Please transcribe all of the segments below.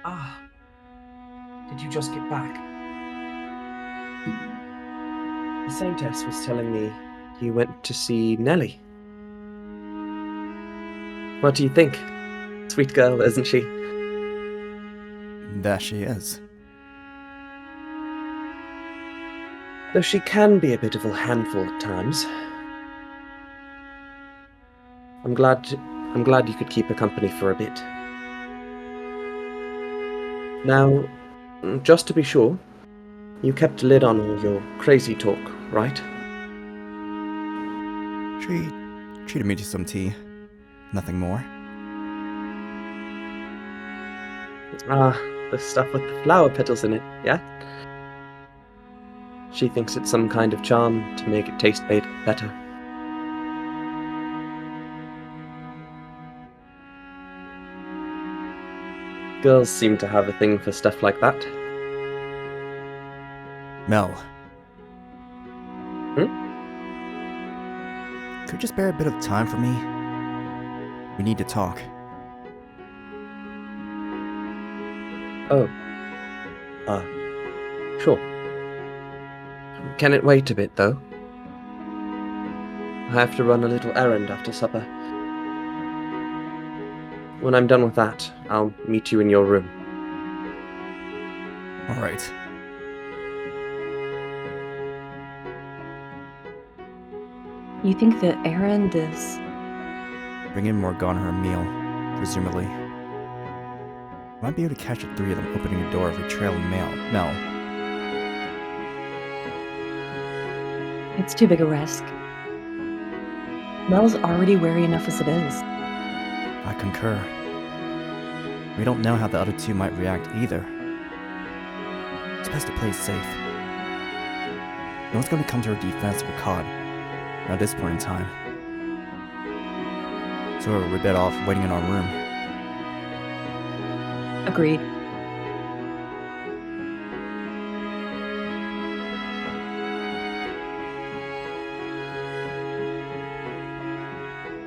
Ah, did you just get back? The Saintess was telling me you went to see Nellie. What do you think? Sweet girl, isn't she? That she is. Though she can be a bit of a handful at times. I'm glad you could keep her company for a bit. Now, just to be sure, you kept a lid on all your crazy talk, right? She treated me to some tea. Nothing more. Ah, the stuff with the flower petals in it, yeah? She thinks it's some kind of charm to make it taste better. Girls seem to have a thing for stuff like that. Mell. Hmm? Could you just spare a bit of time for me? We need to talk. Oh. Sure. Can it wait a bit, though? I have to run a little errand after supper. When I'm done with that, I'll meet you in your room. Alright. You think the errand is... Bring in Morgana her meal, presumably. Might be able to catch the three of them opening a door of a trailing Mell. It's too big a risk. Mel's already wary enough as it is. I concur. We don't know how the other two might react either. It's best to play safe. No one's going to come to our defense if we're caught. Not at this point in time. So we're better off waiting in our room. Agreed.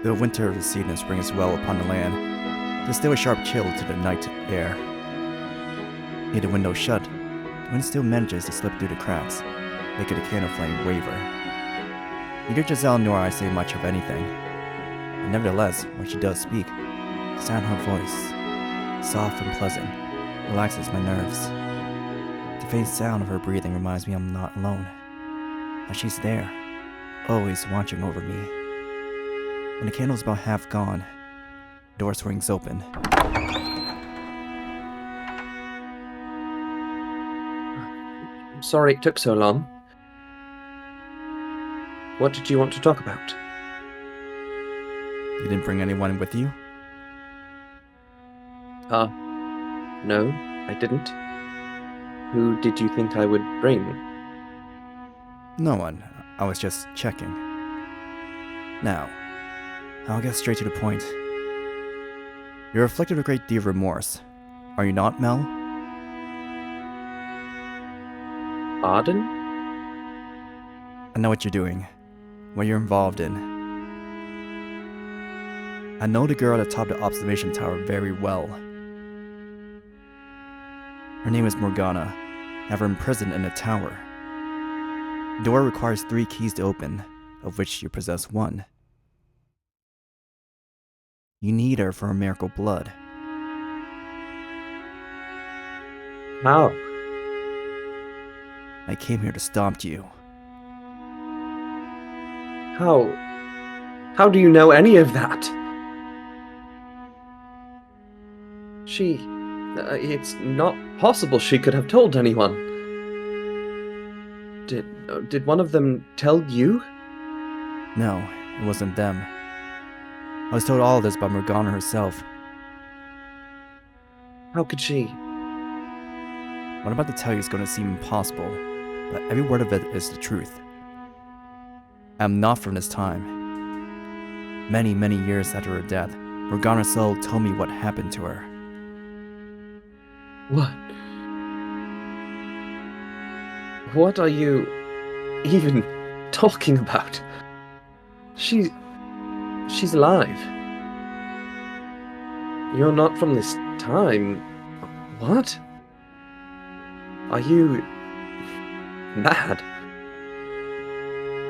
The winter of the season and spring is well upon the land. There's still a sharp chill to the night air. Yet the window shut, the wind still manages to slip through the cracks, making the candle flame waver. Neither Giselle nor I say much of anything, but nevertheless, when she does speak, the sound of her voice, soft and pleasant, relaxes my nerves. The faint sound of her breathing reminds me I'm not alone, that she's there, always watching over me. When the candle's about half gone, the door swings open. I'm sorry it took so long. What did you want to talk about? You didn't bring anyone with you? No, I didn't. Who did you think I would bring? No one. I was just checking. Now, I'll get straight to the point. You're afflicted with a great deal of remorse. Are you not, Mell? Pardon? I know what you're doing. What you're involved in. I know the girl at the top of the observation tower very well. Her name is Morgana. Have her imprisoned in the tower. The door requires 3 keys to open, of which you possess 1. You need her for her miracle blood. How? I came here to stop you. How? How do you know any of that? It's not possible she could have told anyone. Did one of them tell you? No, it wasn't them. I was told all of this by Morgana herself. How could she? What I'm about to tell you is going to seem impossible, but every word of it is the truth. I am not from this time. Many, many years after her death, Morgana's soul told me what happened to her. What? What are you even talking about? She's alive. You're not from this time, What? Are you mad?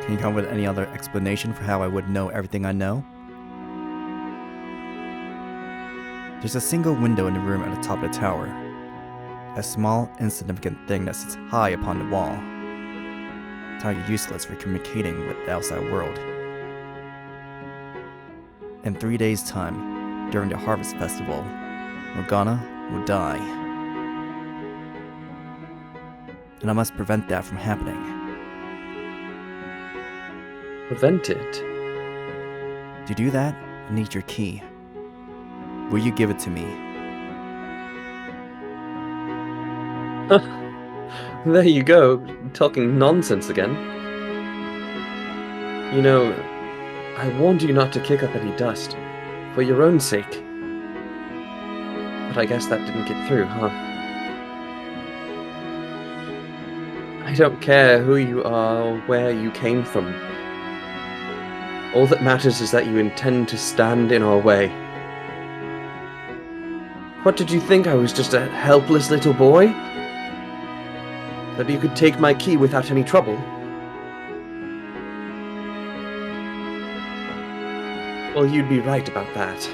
Can you come up with any other explanation for how I would know everything I know? There's a single window in the room at the top of the tower. A small, insignificant thing that sits high upon the wall. Entirely useless for communicating with the outside world. In 3 days' time, during the Harvest Festival, Morgana will die. And I must prevent that from happening. Prevent it? To do that, I need your key. Will you give it to me? There you go, talking nonsense again. You know, I warned you not to kick up any dust, for your own sake. But I guess that didn't get through, huh? I don't care who you are or where you came from. All that matters is that you intend to stand in our way. What did you think, I was just a helpless little boy? That you could take my key without any trouble? Well, you'd be right about that.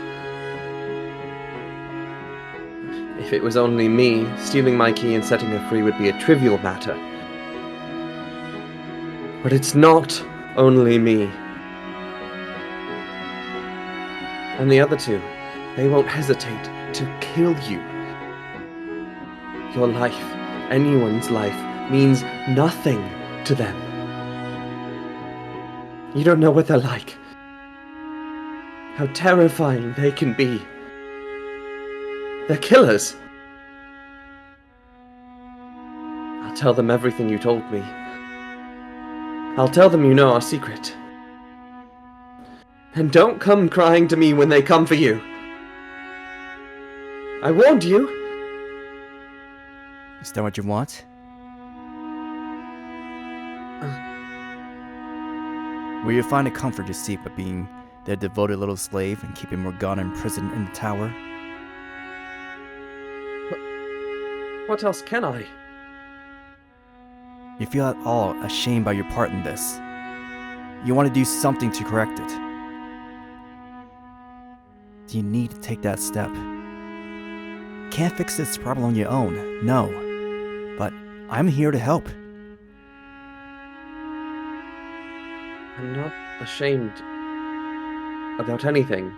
If it was only me, stealing my key and setting her free would be a trivial matter. But it's not only me. And the other two, they won't hesitate to kill you. Your life, anyone's life, means nothing to them. You don't know what they're like. How terrifying they can be. They're killers. I'll tell them everything you told me. I'll tell them you know our secret. And don't come crying to me when they come for you. I warned you. Is that what you want? Will you find a comfort you seek by being their devoted little slave and keeping Morgana imprisoned in the tower? What else can I? You feel at all ashamed by your part in this. You want to do something to correct it. Do you need to take that step? Can't fix this problem on your own, no. But I'm here to help. I'm not ashamed about anything.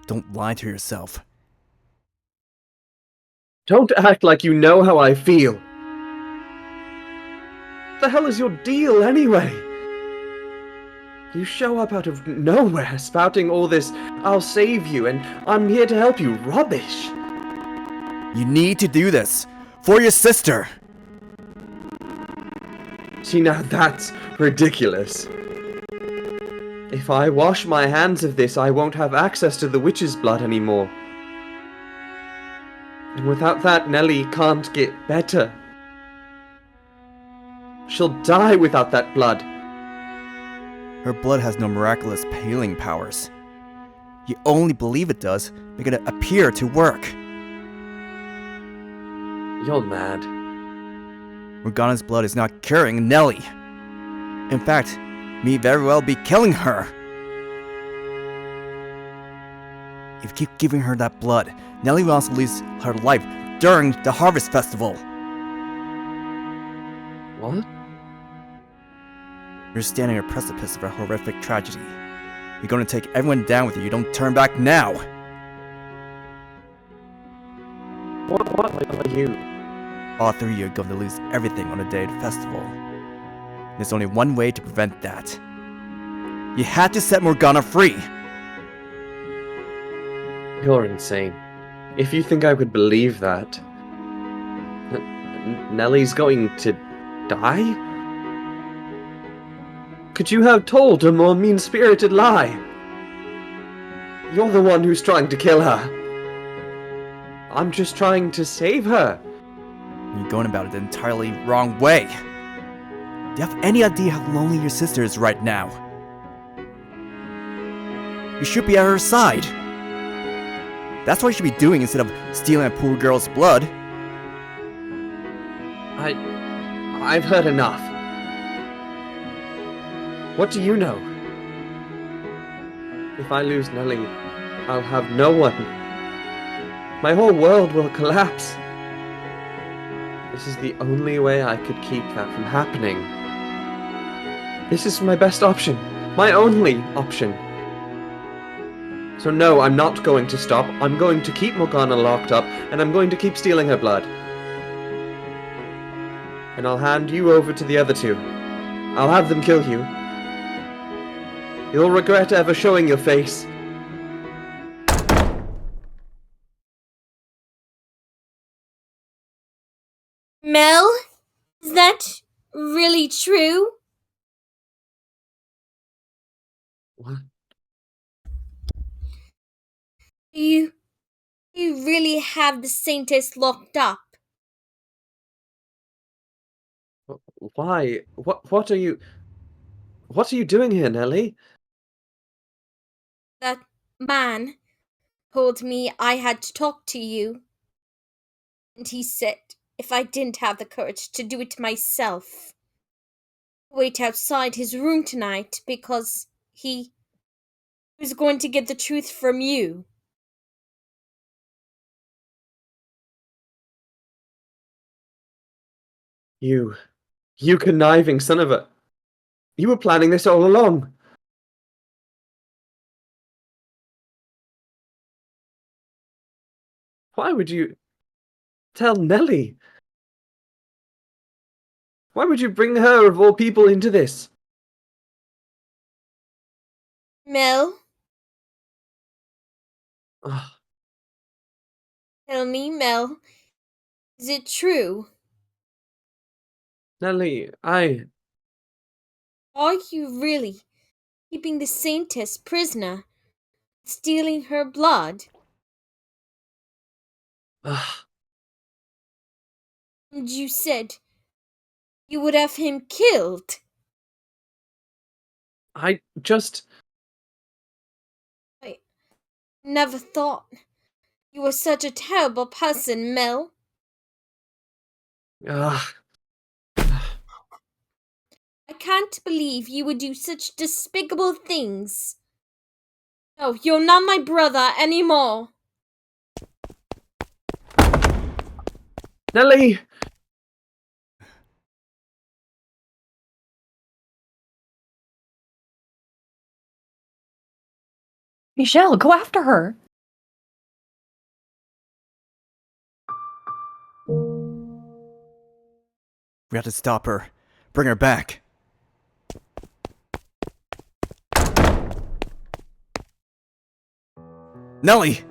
Don't lie to yourself. Don't act like you know how I feel. What the hell is your deal, anyway? You show up out of nowhere, spouting all this, I'll save you, and I'm here to help you, rubbish. You need to do this. For your sister. See, now that's ridiculous. If I wash my hands of this, I won't have access to the witch's blood anymore. And without that, Nellie can't get better. She'll die without that blood. Her blood has no miraculous healing powers. You only believe it does, making it appear to work. You're mad. Morgana's blood is not curing Nellie. In fact, may very well be killing her. If you keep giving her that blood, Nellie will also lose her life during the Harvest Festival. What? You're standing at a precipice of a horrific tragedy. You're going to take everyone down with you. You don't turn back now. What are you? All three of you are going to lose everything on the day of the festival. There's only one way to prevent that. You had to set Morgana free. You're insane. If you think I would believe that... Nellie's going to die? Could you have told a more mean-spirited lie? You're the one who's trying to kill her. I'm just trying to save her. You're going about it the entirely wrong way. Do you have any idea how lonely your sister is right now? You should be at her side. That's what you should be doing instead of stealing a poor girl's blood. I've heard enough. What do you know? If I lose Nellie, I'll have no one. My whole world will collapse. This is the only way I could keep that from happening. This is my best option. My only option. So no, I'm not going to stop. I'm going to keep Morgana locked up, and I'm going to keep stealing her blood. And I'll hand you over to the other two. I'll have them kill you. You'll regret ever showing your face. Mell? Is that really true? What? You really have the Saintess locked up? Why? What are you... What are you doing here, Nellie? That man told me I had to talk to you. And he said if I didn't have the courage to do it myself, wait outside his room tonight because he was going to get the truth from you. You conniving son of a... You were planning this all along. Why would you tell Nellie? Why would you bring her, of all people, into this? Mell, Ugh, tell me, Mell, is it true? Nellie, Are you really keeping the Saintess prisoner, stealing her blood? Ugh, And you said you would have him killed. I just... I never thought you were such a terrible person, Mell. Ugh. I can't believe you would do such despicable things. No, you're not my brother anymore. Nellie! Michelle, go after her. We have to stop her. Bring her back. Nellie!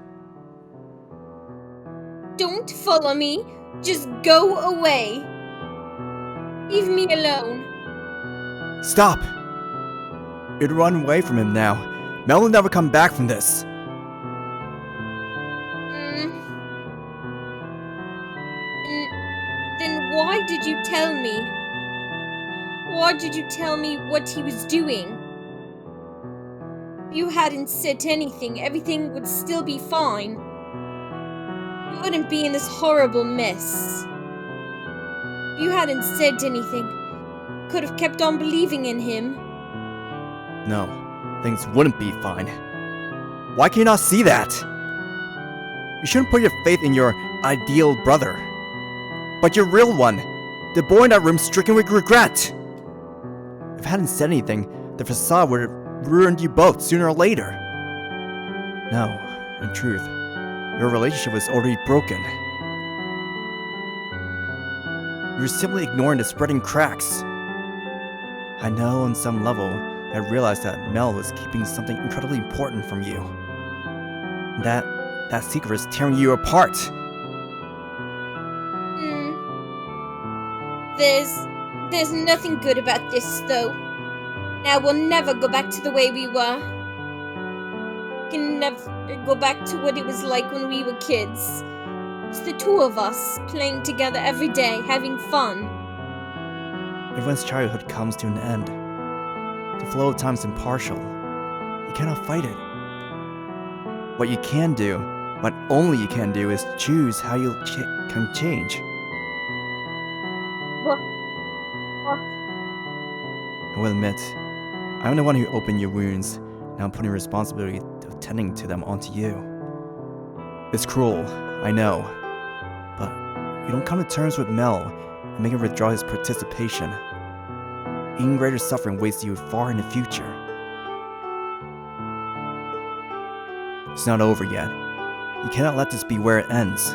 Don't follow me. Just go away. Leave me alone. Stop! You'd run away from him now. Mell will never come back from this. Then why did you tell me? Why did you tell me what he was doing? If you hadn't said anything, everything would still be fine. You wouldn't be in this horrible mess. If you hadn't said anything, I could have kept on believing in him. No, things wouldn't be fine. Why can you not see that? You shouldn't put your faith in your ideal brother, but your real one, the boy in that room stricken with regret. If I hadn't said anything, the facade would have ruined you both sooner or later. No, in truth, your relationship was already broken. You were simply ignoring the spreading cracks. I know on some level, I realized that Mell was keeping something incredibly important from you. That secret is tearing you apart. There's nothing good about this, though. Now we'll never go back to the way we were. We can never go back to what it was like when we were kids. It's the two of us, playing together every day, having fun. Everyone's childhood comes to an end. The flow of time is impartial. You cannot fight it. What you can do What only you can do is choose how you can change. What? I will admit, I'm the one who opened your wounds. Now I'm putting responsibility of tending to them onto you. It's cruel, I know, but you don't come to terms with Mell and make him withdraw his participation. Even greater suffering waits you far in the future. It's not over yet. You cannot let this be where it ends.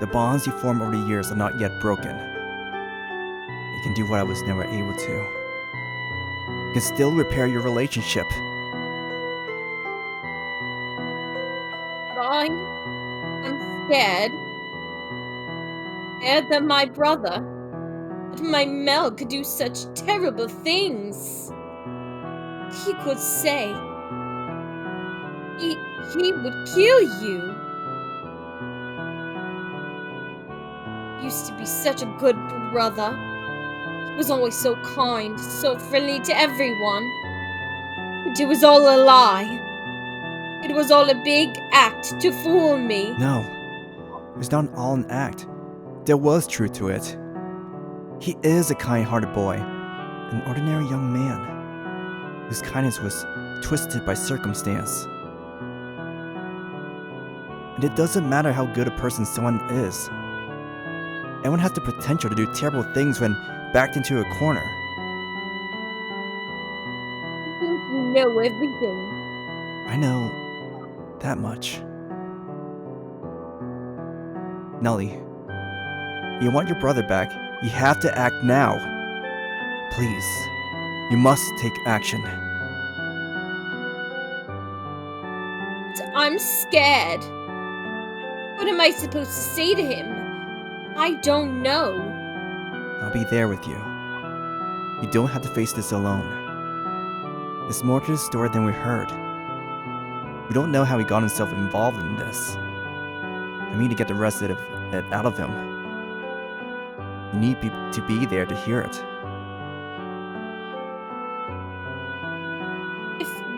The bonds you form over the years are not yet broken. You can do what I was never able to. You can still repair your relationship. I'm scared. Scared that my brother, that my Mell could do such terrible things. He could say, he would kill you. He used to be such a good brother. He was always so kind, so friendly to everyone. But it was all a lie. It was all a big act to fool me. No, it's not all an act. There was truth to it. He is a kind-hearted boy, an ordinary young man, whose kindness was twisted by circumstance. And it doesn't matter how good a person someone is. Everyone has the potential to do terrible things when backed into a corner. I think you know everything. I know that much. Nellie, you want your brother back, you have to act now. Please, you must take action. I'm scared. What am I supposed to say to him? I don't know. I'll be there with you. You don't have to face this alone. There's more to the story than we heard. We don't know how he got himself involved in this. I need to get the rest of it out of him. You need to be there to hear it.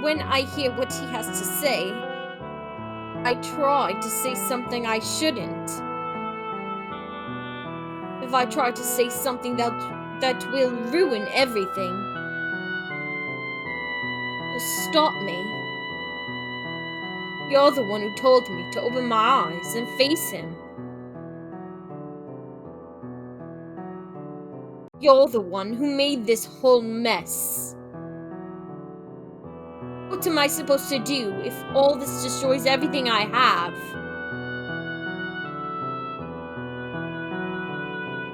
When I hear what he has to say, I try to say something I shouldn't. If I try to say something that will ruin everything, will stop me. You're the one who told me to open my eyes and face him. You're the one who made this whole mess. What am I supposed to do if all this destroys everything I have?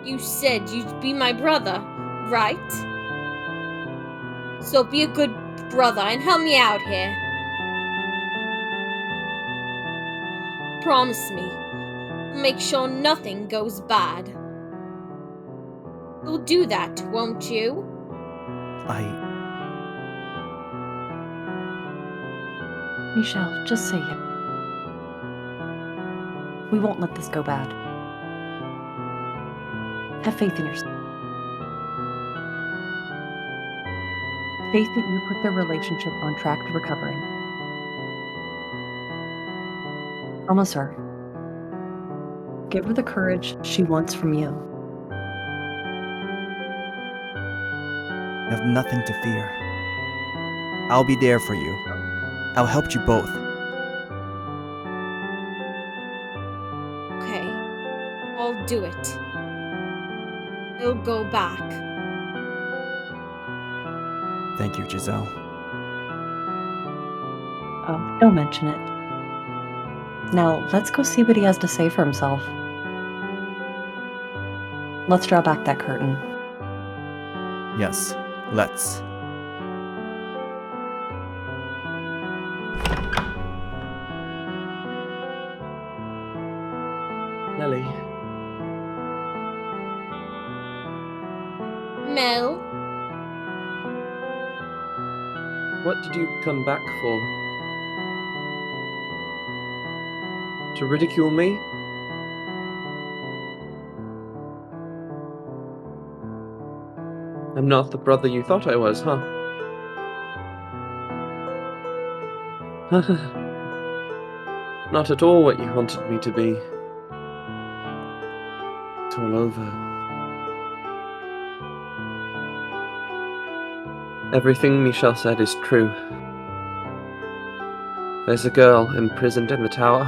You said you'd be my brother, right? So be a good brother and help me out here. Promise me. Make sure nothing goes bad. You'll do that, won't you? Michelle, just say it. We won't let this go bad. Have faith in yourself. Faith that you put their relationship on track to recovery. Promise her. Give her the courage she wants from you. You have nothing to fear. I'll be there for you. I'll help you both. Okay. I'll do it. I'll go back. Thank you, Giselle. Oh, don't mention it. Now, let's go see what he has to say for himself. Let's draw back that curtain. Yes, let's. Nellie, Mell, what did you come back for? To ridicule me? I'm not the brother you thought I was, huh? Not at all what you wanted me to be. It's all over. Everything Michelle said is true. There's a girl imprisoned in the tower.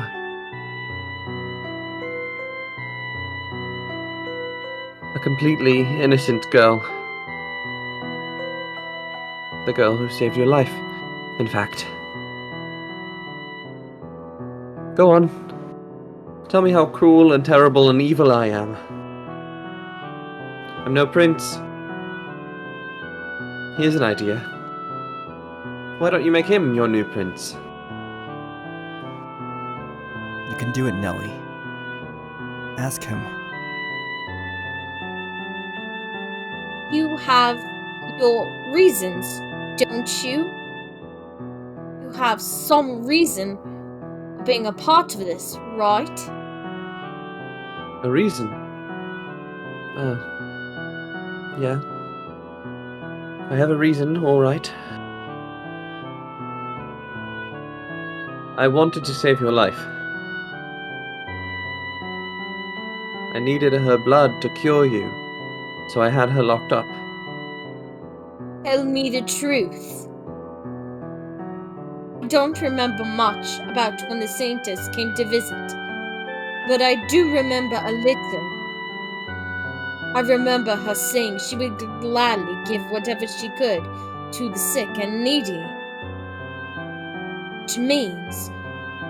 A completely innocent girl. The girl who saved your life, in fact. Go on. Tell me how cruel and terrible and evil I am. I'm no prince. Here's an idea. Why don't you make him your new prince? You can do it, Nellie. Ask him. You have your reasons, don't you? You have some reason for being a part of this, right? A reason? Yeah. I have a reason, alright. I wanted to save your life. I needed her blood to cure you, so I had her locked up. Tell me the truth. I don't remember much about when the Saintess came to visit, but I do remember a little. I remember her saying she would gladly give whatever she could to the sick and needy. Which means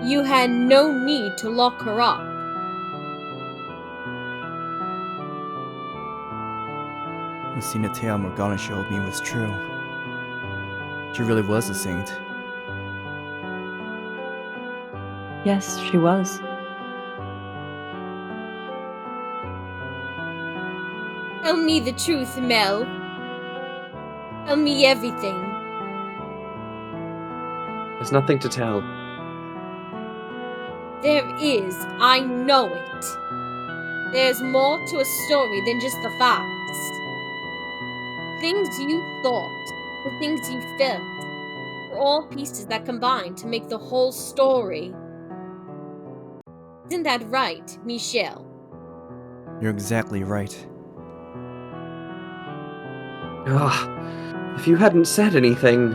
you had no need to lock her up. The Fata Morgana showed me was true. She really was a saint. Yes, she was. Tell me the truth, Mell. Tell me everything. There's nothing to tell. There is, I know it. There's more to a story than just the facts. Things you thought, the things you felt, are all pieces that combine to make the whole story. Isn't that right, Michelle? You're exactly right. If you hadn't said anything,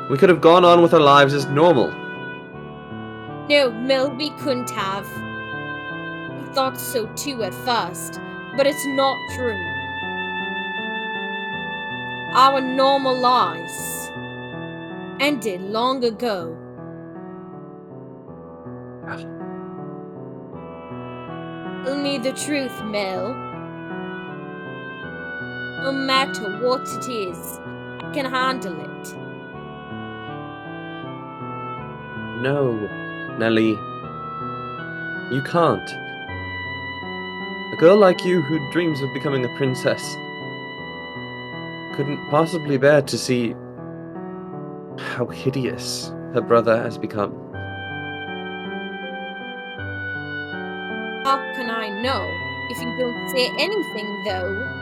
we could have gone on with our lives as normal. No, Mel, we couldn't have. I thought so too at first, but it's not true. Our normal lives ended long ago. Tell me the truth, Mel. No matter what it is, I can handle it. No, Nellie. You can't. A girl like you who dreams of becoming a princess couldn't possibly bear to see how hideous her brother has become. How can I know if you don't say anything, though?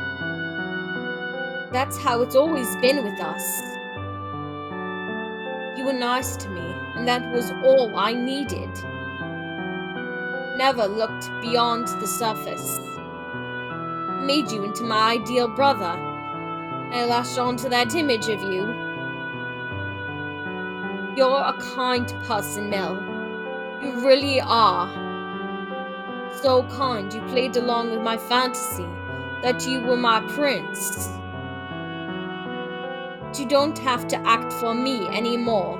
That's how it's always been with us. You were nice to me, and that was all I needed. Never looked beyond the surface. Made you into my ideal brother. I latched onto that image of you. You're a kind person, Mel. You really are. So kind you played along with my fantasy that you were my prince. But you don't have to act for me anymore.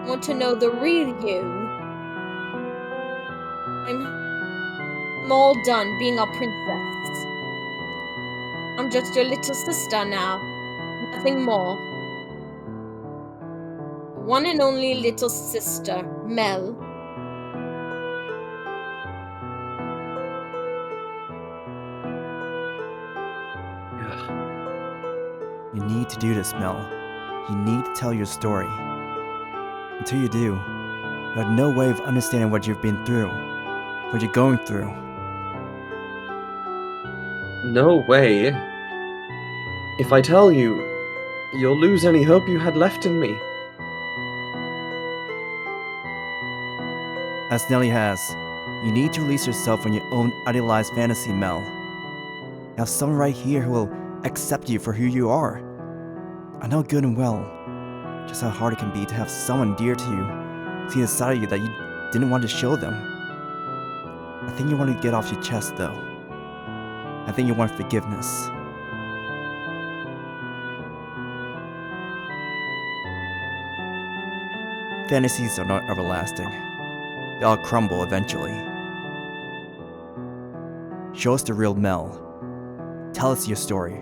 I want to know the real you. I'm all done being a princess. I'm just your little sister now. Nothing more. One and only little sister, Mel. You need to do this, Mel. You need to tell your story. Until you do, you have no way of understanding what you've been through, what you're going through. No way. If I tell you, you'll lose any hope you had left in me. As Nellie has, you need to release yourself from your own idealized fantasy, Mell. You have someone right here who will accept you for who you are. I know good and well just how hard it can be to have someone dear to you see a side of you that you didn't want to show them. I think you want to get off your chest, though. I think you want forgiveness. Fantasies are not everlasting. They all crumble eventually. Show us the real Mell. Tell us your story,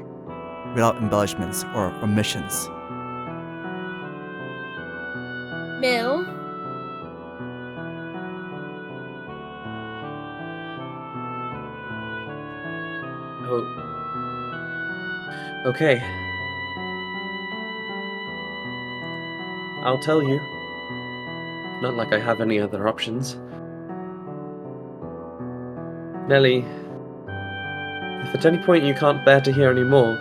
without embellishments or omissions. Mell? Oh. Okay. I'll tell you. Not like I have any other options. Nellie, if at any point you can't bear to hear any more,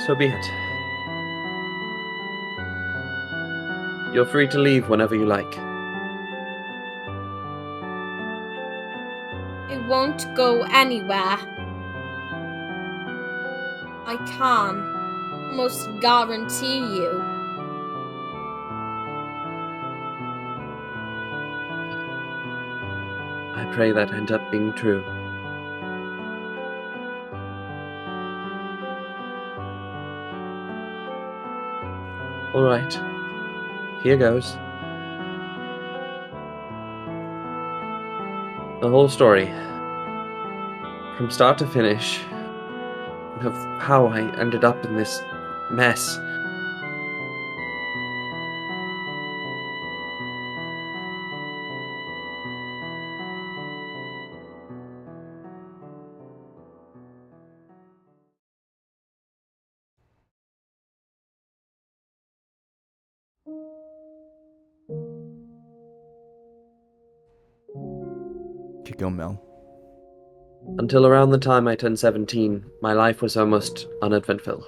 so be it. You're free to leave whenever you like. I won't go anywhere. I can almost guarantee you. I pray that end up being true. Alright. Here goes. The whole story. From start to finish. Of how I ended up in this mess. Could go, Mell. Until around the time I turned 17, my life was almost uneventful.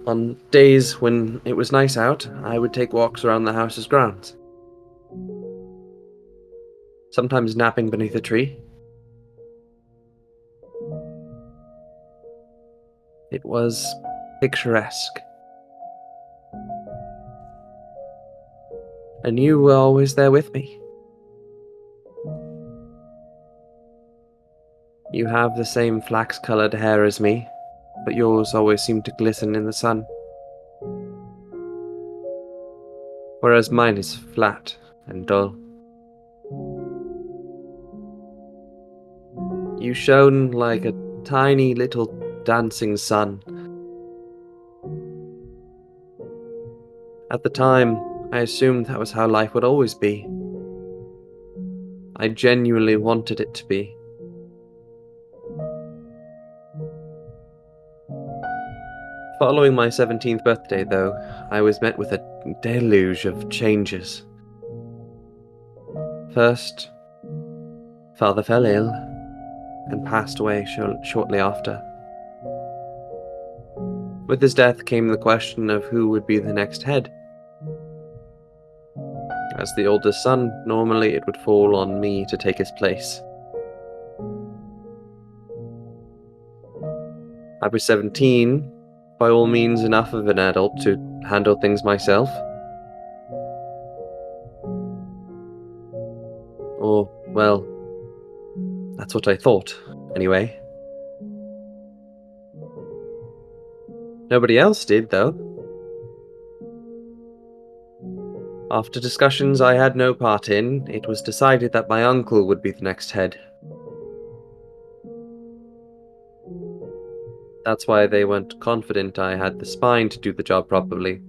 On days when it was nice out, I would take walks around the house's grounds. Sometimes napping beneath a tree. It was picturesque. And you were always there with me. You have the same flax-colored hair as me, but yours always seemed to glisten in the sun. Whereas mine is flat and dull. You shone like a tiny little dancing sun. At the time, I assumed that was how life would always be. I genuinely wanted it to be. Following my 17th birthday, though, I was met with a deluge of changes. First, father fell ill and passed away shortly after. With his death came the question of who would be the next head. As the oldest son, normally it would fall on me to take his place. I was 17, by all means enough of an adult to handle things myself. Or, well, that's what I thought, anyway. Nobody else did, though. After discussions I had no part in, it was decided that my uncle would be the next head. That's why they weren't confident I had the spine to do the job properly.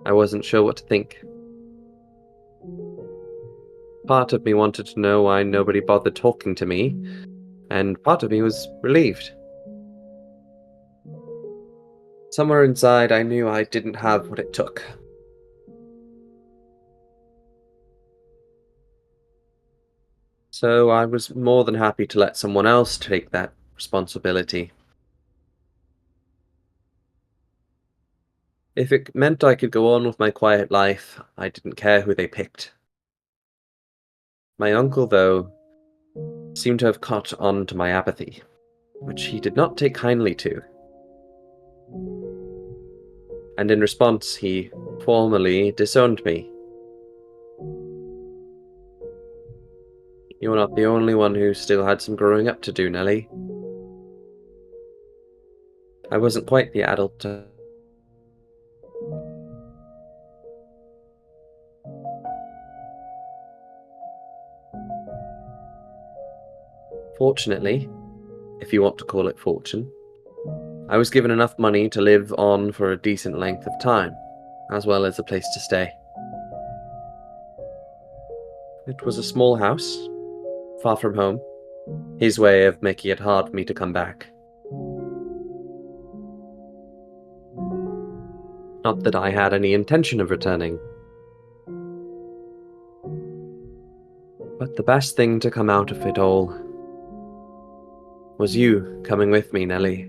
I wasn't sure what to think. Part of me wanted to know why nobody bothered talking to me, and part of me was relieved. Somewhere inside I knew I didn't have what it took. So I was more than happy to let someone else take that responsibility. If it meant I could go on with my quiet life, I didn't care who they picked. My uncle, though, seemed to have caught on to my apathy, which he did not take kindly to. And in response, he formally disowned me. You're not the only one who still had some growing up to do, Nellie. I wasn't quite the adult. Fortunately, if you want to call it fortune, I was given enough money to live on for a decent length of time, as well as a place to stay. It was a small house, far from home, his way of making it hard for me to come back. Not that I had any intention of returning. But the best thing to come out of it all was you coming with me, Nellie.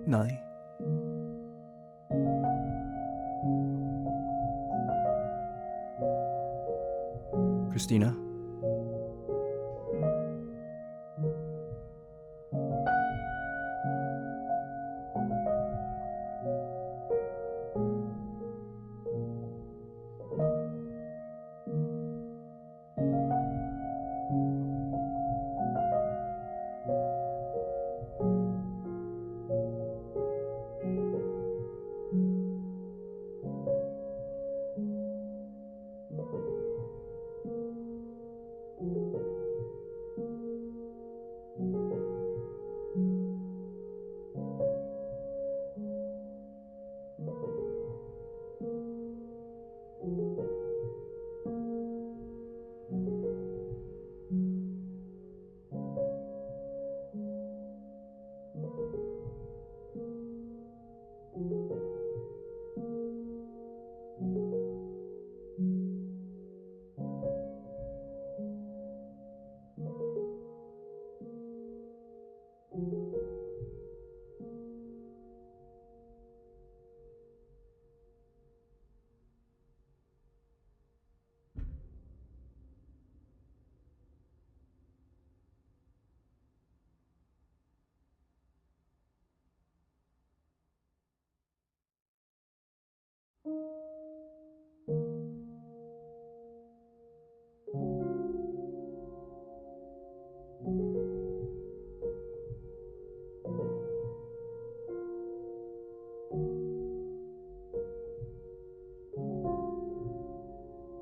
Nellie? Cristina?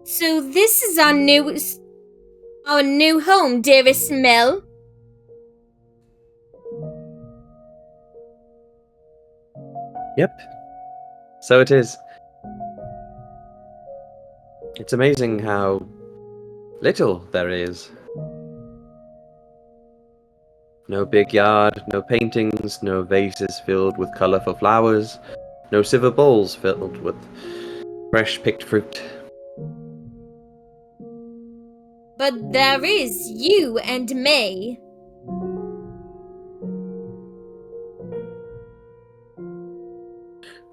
So this is our new home, dearest Mell. Yep, so it is. It's amazing how little there is. No big yard, no paintings, no vases filled with colourful flowers, no silver bowls filled with fresh picked fruit. But there is you and May.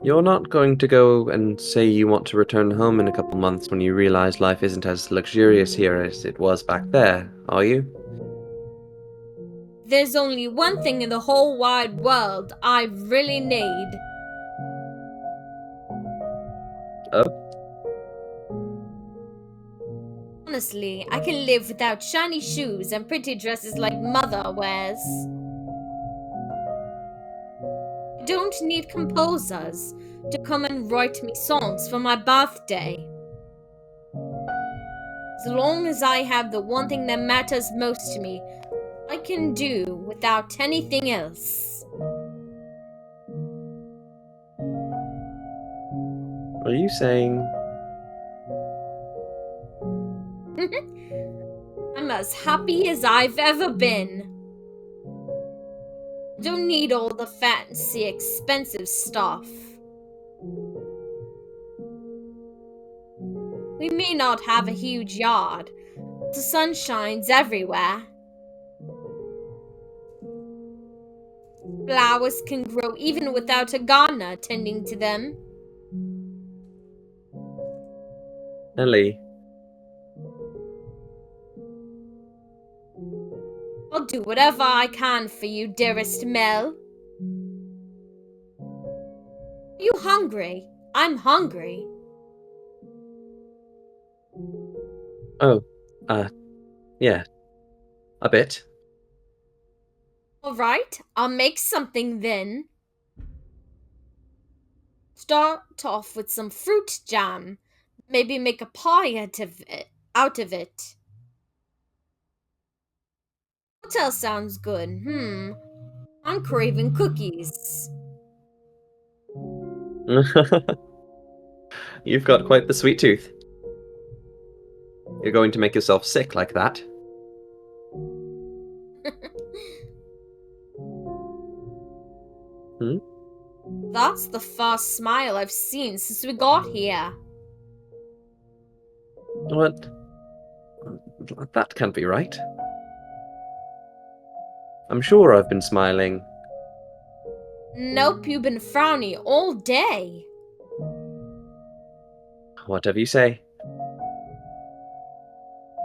You're not going to go and say you want to return home in a couple months when you realize life isn't as luxurious here as it was back there, are you? There's only one thing in the whole wide world I really need. Oh? Honestly, I can live without shiny shoes and pretty dresses like Mother wears. I don't need composers to come and write me songs for my birthday. As long as I have the one thing that matters most to me, I can do without anything else. Are you saying... I'm as happy as I've ever been. Don't need all the fancy, expensive stuff. We may not have a huge yard, but the sun shines everywhere. Flowers can grow even without a gardener tending to them. Nellie, I'll do whatever I can for you, dearest Mell. Are you hungry? I'm hungry. oh, yeah, a bit. Alright, I'll make something then. Start off with some fruit jam. Maybe make a pie out of it. What else sounds good? I'm craving cookies. You've got quite the sweet tooth. You're going to make yourself sick like that? Hmm? That's the first smile I've seen since we got here. What? That can't be right. I'm sure I've been smiling. Nope, you've been frowny all day. Whatever you say.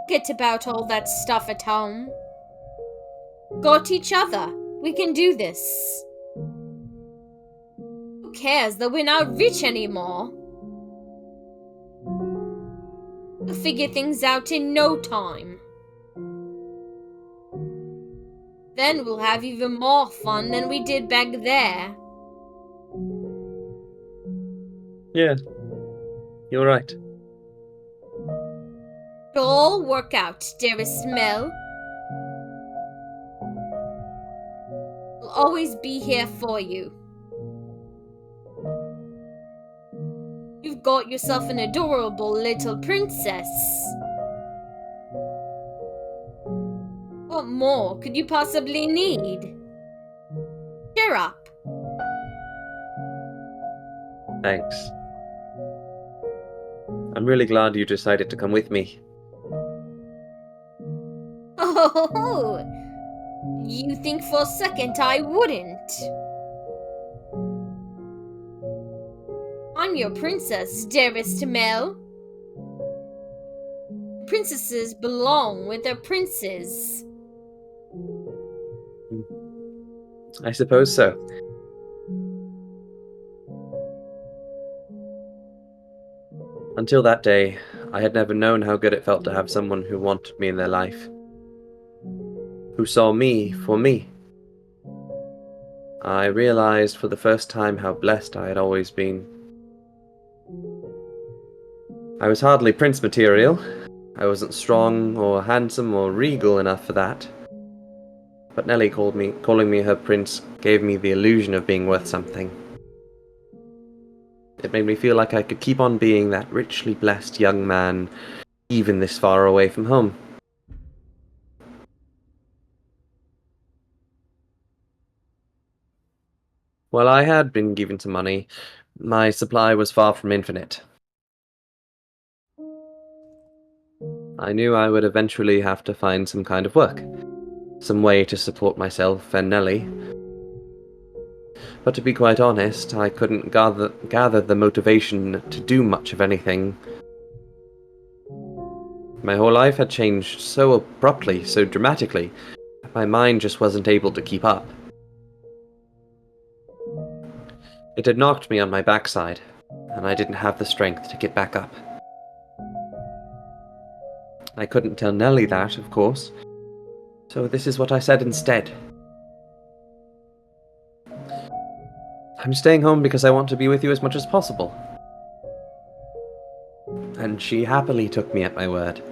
Forget about all that stuff at home. Got each other. We can do this. Who cares that we're not rich anymore? We'll figure things out in no time. Then we'll have even more fun than we did back there. Yeah, you're right. It'll all work out, dearest Mell. I'll always be here for you. You've got yourself an adorable little princess. What more could you possibly need? Cheer up. Thanks. I'm really glad you decided to come with me. Oh, you think for a second I wouldn't? I'm your princess, dearest Mell. Princesses belong with their princes. I suppose so. Until that day, I had never known how good it felt to have someone who wanted me in their life. Who saw me for me. I realized for the first time how blessed I had always been. I was hardly prince material. I wasn't strong or handsome or regal enough for that. But Nellie calling me her prince gave me the illusion of being worth something. It made me feel like I could keep on being that richly blessed young man, even this far away from home. While I had been given some money, my supply was far from infinite. I knew I would eventually have to find some kind of work, some way to support myself and Nellie. But to be quite honest, I couldn't gather the motivation to do much of anything. My whole life had changed so abruptly, so dramatically, that my mind just wasn't able to keep up. It had knocked me on my backside, and I didn't have the strength to get back up. I couldn't tell Nellie that, of course, so this is what I said instead. I'm staying home because I want to be with you as much as possible. And she happily took me at my word.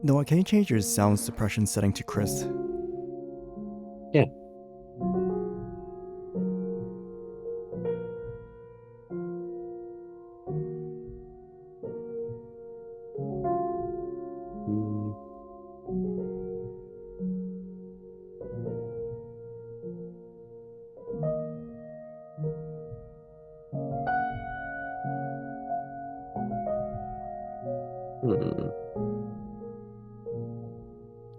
Noah, can you change your sound suppression setting to Chris? Yeah. Hmm. Hmm.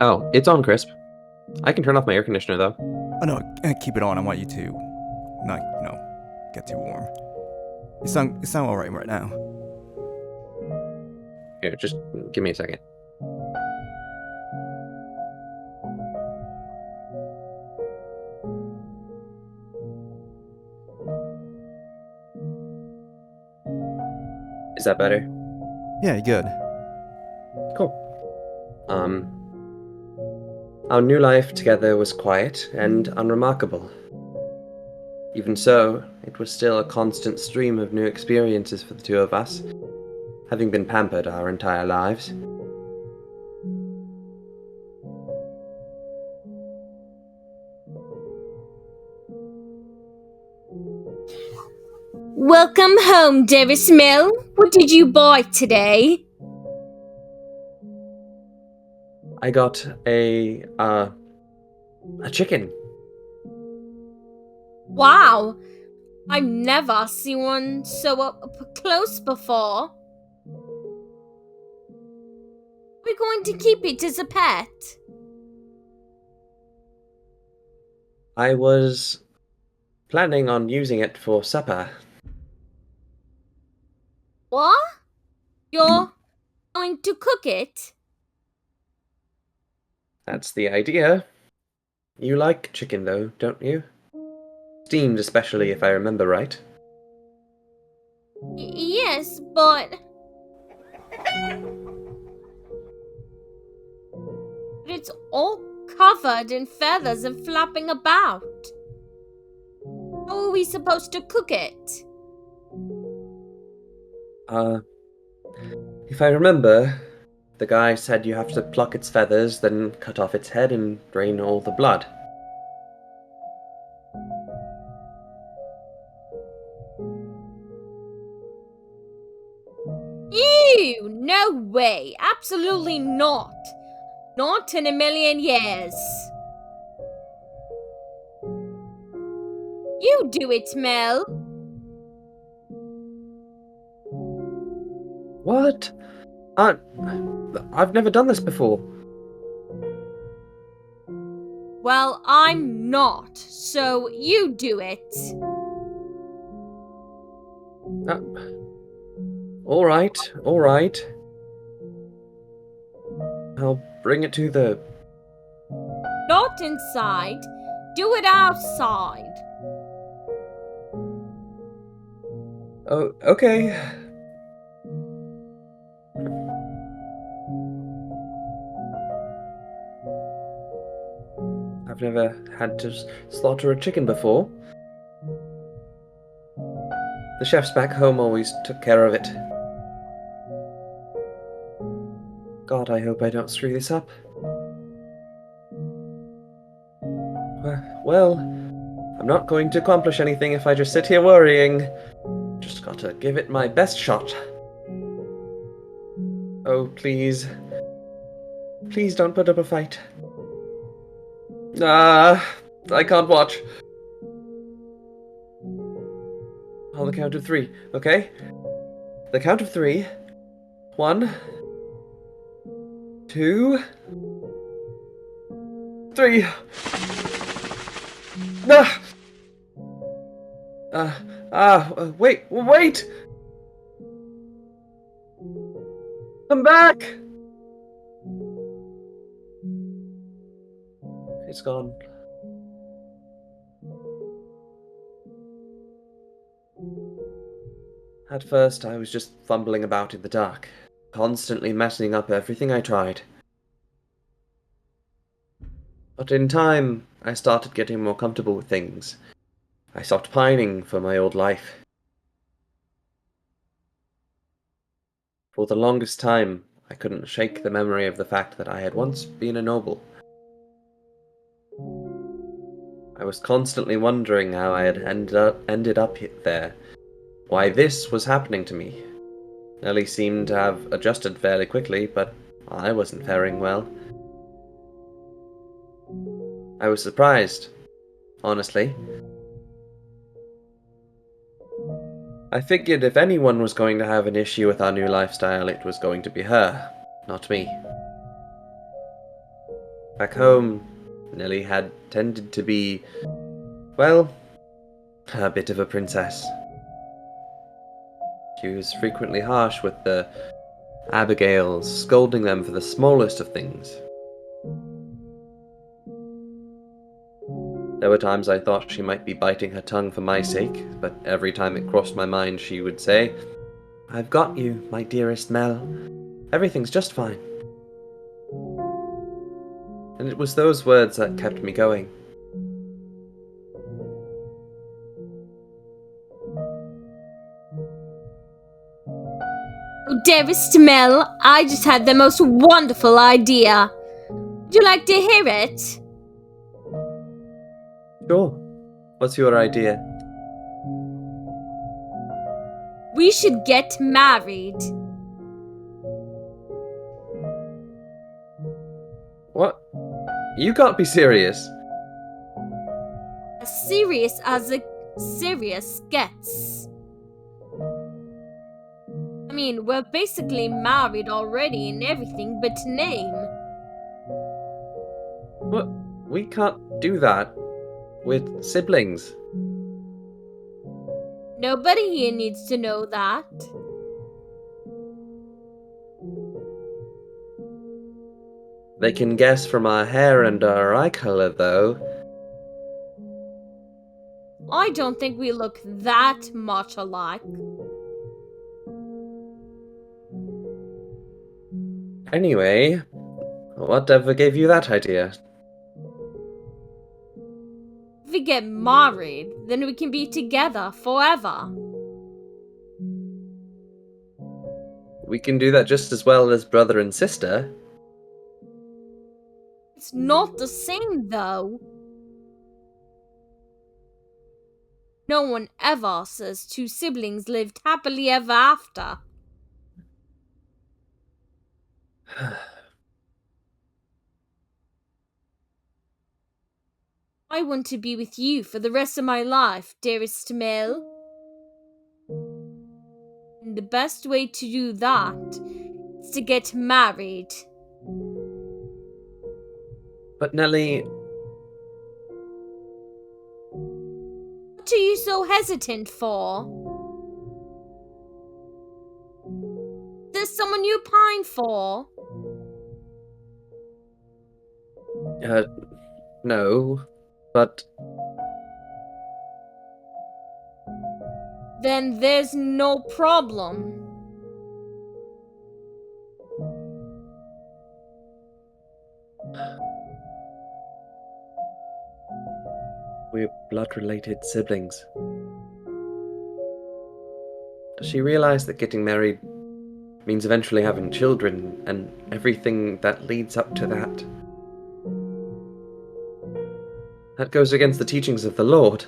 Oh, it's on, Crisp. I can turn off my air conditioner, though. Oh no, keep it on. I want you to not, get too warm. You sound alright right now. Here, just give me a second. Is that better? Yeah, good. Cool. Our new life together was quiet and unremarkable. Even so, it was still a constant stream of new experiences for the two of us, having been pampered our entire lives. Welcome home, dearest Mell. What did you buy today? I got a chicken. Wow, I've never seen one so up close before. We're going to keep it as a pet. I was planning on using it for supper. What? You're going to cook it? That's the idea. You like chicken, though, don't you? Steamed, especially, if I remember right. Yes, but it's all covered in feathers and flapping about. How are we supposed to cook it? If I remember, the guy said you have to pluck its feathers, then cut off its head and drain all the blood. Ew, no way. Absolutely not. Not in a million years. You do it, Mell. What? I've never done this before. Well, I'm not, so you do it. Uh, all right, all right. I'll bring it to the... Not inside. Do it outside. Oh, okay. I've never had to slaughter a chicken before. The chefs back home always took care of it. God, I hope I don't screw this up. Well, I'm not going to accomplish anything if I just sit here worrying. Just gotta give it my best shot. Oh, please. Please don't put up a fight. I can't watch. On the count of 3, okay? The count of 3. 1, 2, 3. Ah! Wait! Come back! It's gone. At first, I was just fumbling about in the dark, constantly messing up everything I tried. But in time, I started getting more comfortable with things. I stopped pining for my old life. For the longest time, I couldn't shake the memory of the fact that I had once been a noble. I was constantly wondering how I had ended up there, why this was happening to me. Nellie seemed to have adjusted fairly quickly, but I wasn't faring well. I was surprised, honestly. I figured if anyone was going to have an issue with our new lifestyle, it was going to be her, not me. Back home, Nellie had tended to be, well, a bit of a princess. She was frequently harsh with the Abigails, scolding them for the smallest of things. There were times I thought she might be biting her tongue for my sake, but every time it crossed my mind she would say, "I've got you, my dearest Mell. Everything's just fine." And it was those words that kept me going. Oh, dearest Mell, I just had the most wonderful idea. Would you like to hear it? Sure. What's your idea? We should get married. What? You can't be serious. As serious as a serious gets. I mean, we're basically married already in everything but name. What? We can't do that. With siblings. Nobody here needs to know that. They can guess from our hair and our eye color, though. I don't think we look that much alike. Anyway, whatever gave you that idea? If we get married, then we can be together forever. We can do that just as well as brother and sister. It's not the same, though. No one ever says two siblings lived happily ever after. I want to be with you for the rest of my life, dearest Mell. And the best way to do that is to get married. But Nellie, What are you so hesitant for? There's someone you pine for. no. But Then there's no problem. we're blood-related siblings. Does she realize that getting married means eventually having children and everything that leads up to that? That goes against the teachings of the Lord.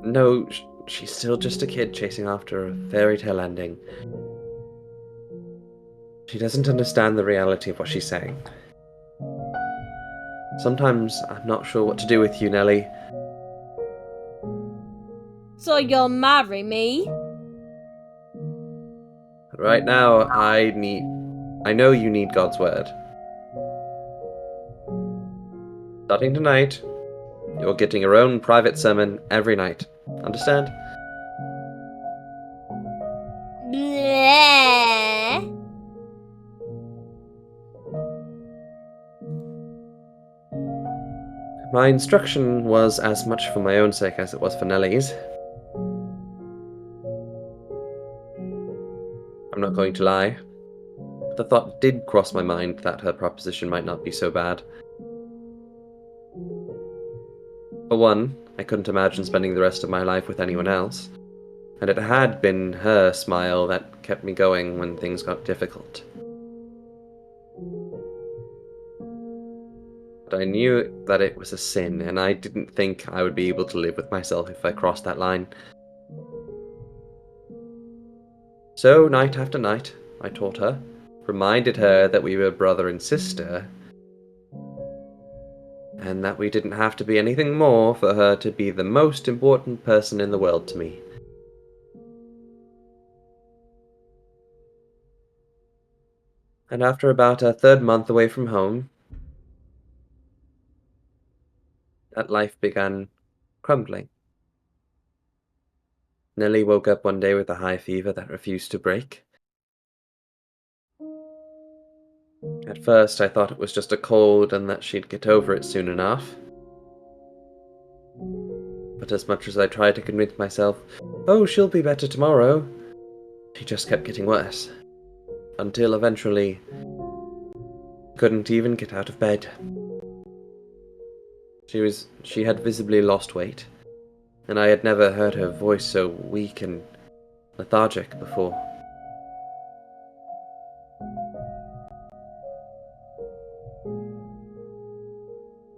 No, she's still just a kid chasing after a fairy tale ending. She doesn't understand the reality of what she's saying. Sometimes I'm not sure what to do with you, Nellie. So you'll marry me? Right now, I know you need God's word. Starting tonight, you're getting your own private sermon every night. Understand? Bleh. My instruction was as much for my own sake as it was for Nellie's. I'm not going to lie. The thought did cross my mind that her proposition might not be so bad. For one, I couldn't imagine spending the rest of my life with anyone else, and it had been her smile that kept me going when things got difficult. But I knew that it was a sin, and I didn't think I would be able to live with myself if I crossed that line. So, night after night, I taught her, reminded her that we were brother and sister, and that we didn't have to be anything more for her to be the most important person in the world to me. And after about a third month away from home, that life began crumbling. Nellie woke up one day with a high fever that refused to break. At first, I thought it was just a cold and that she'd get over it soon enough. But as much as I tried to convince myself, oh, she'll be better tomorrow, she just kept getting worse. Until eventually, couldn't even get out of bed. She had visibly lost weight, and I had never heard her voice so weak and lethargic before.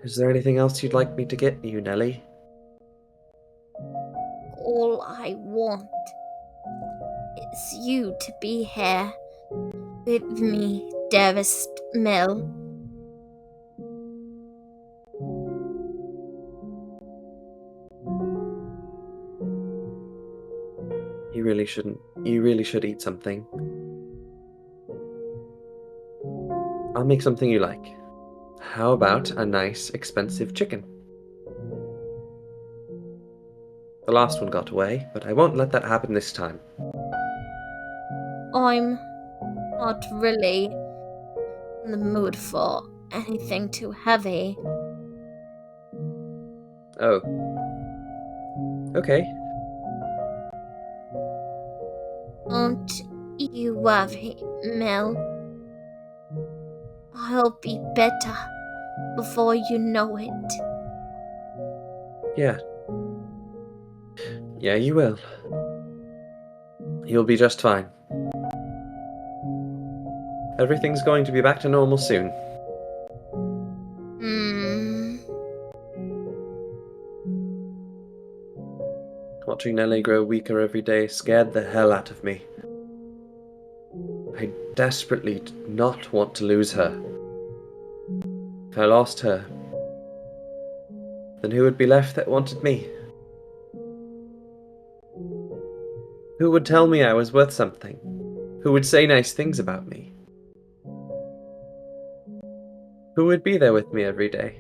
Is there anything else you'd like me to get you, Nellie? All I want is you to be here with me, dearest Mell. You really shouldn't. You really should eat something. I'll make something you like. How about a nice, expensive chicken? The last one got away, but I won't let that happen this time. I'm not really in the mood for anything too heavy. Oh. Okay. Don't you worry, Mell. I'll be better before you know it. Yeah. Yeah, you will. You'll be just fine. Everything's going to be back to normal soon. Watching Nellie grow weaker every day scared the hell out of me. I desperately did not want to lose her. If I lost her, then who would be left that wanted me? Who would tell me I was worth something? Who would say nice things about me? Who would be there with me every day?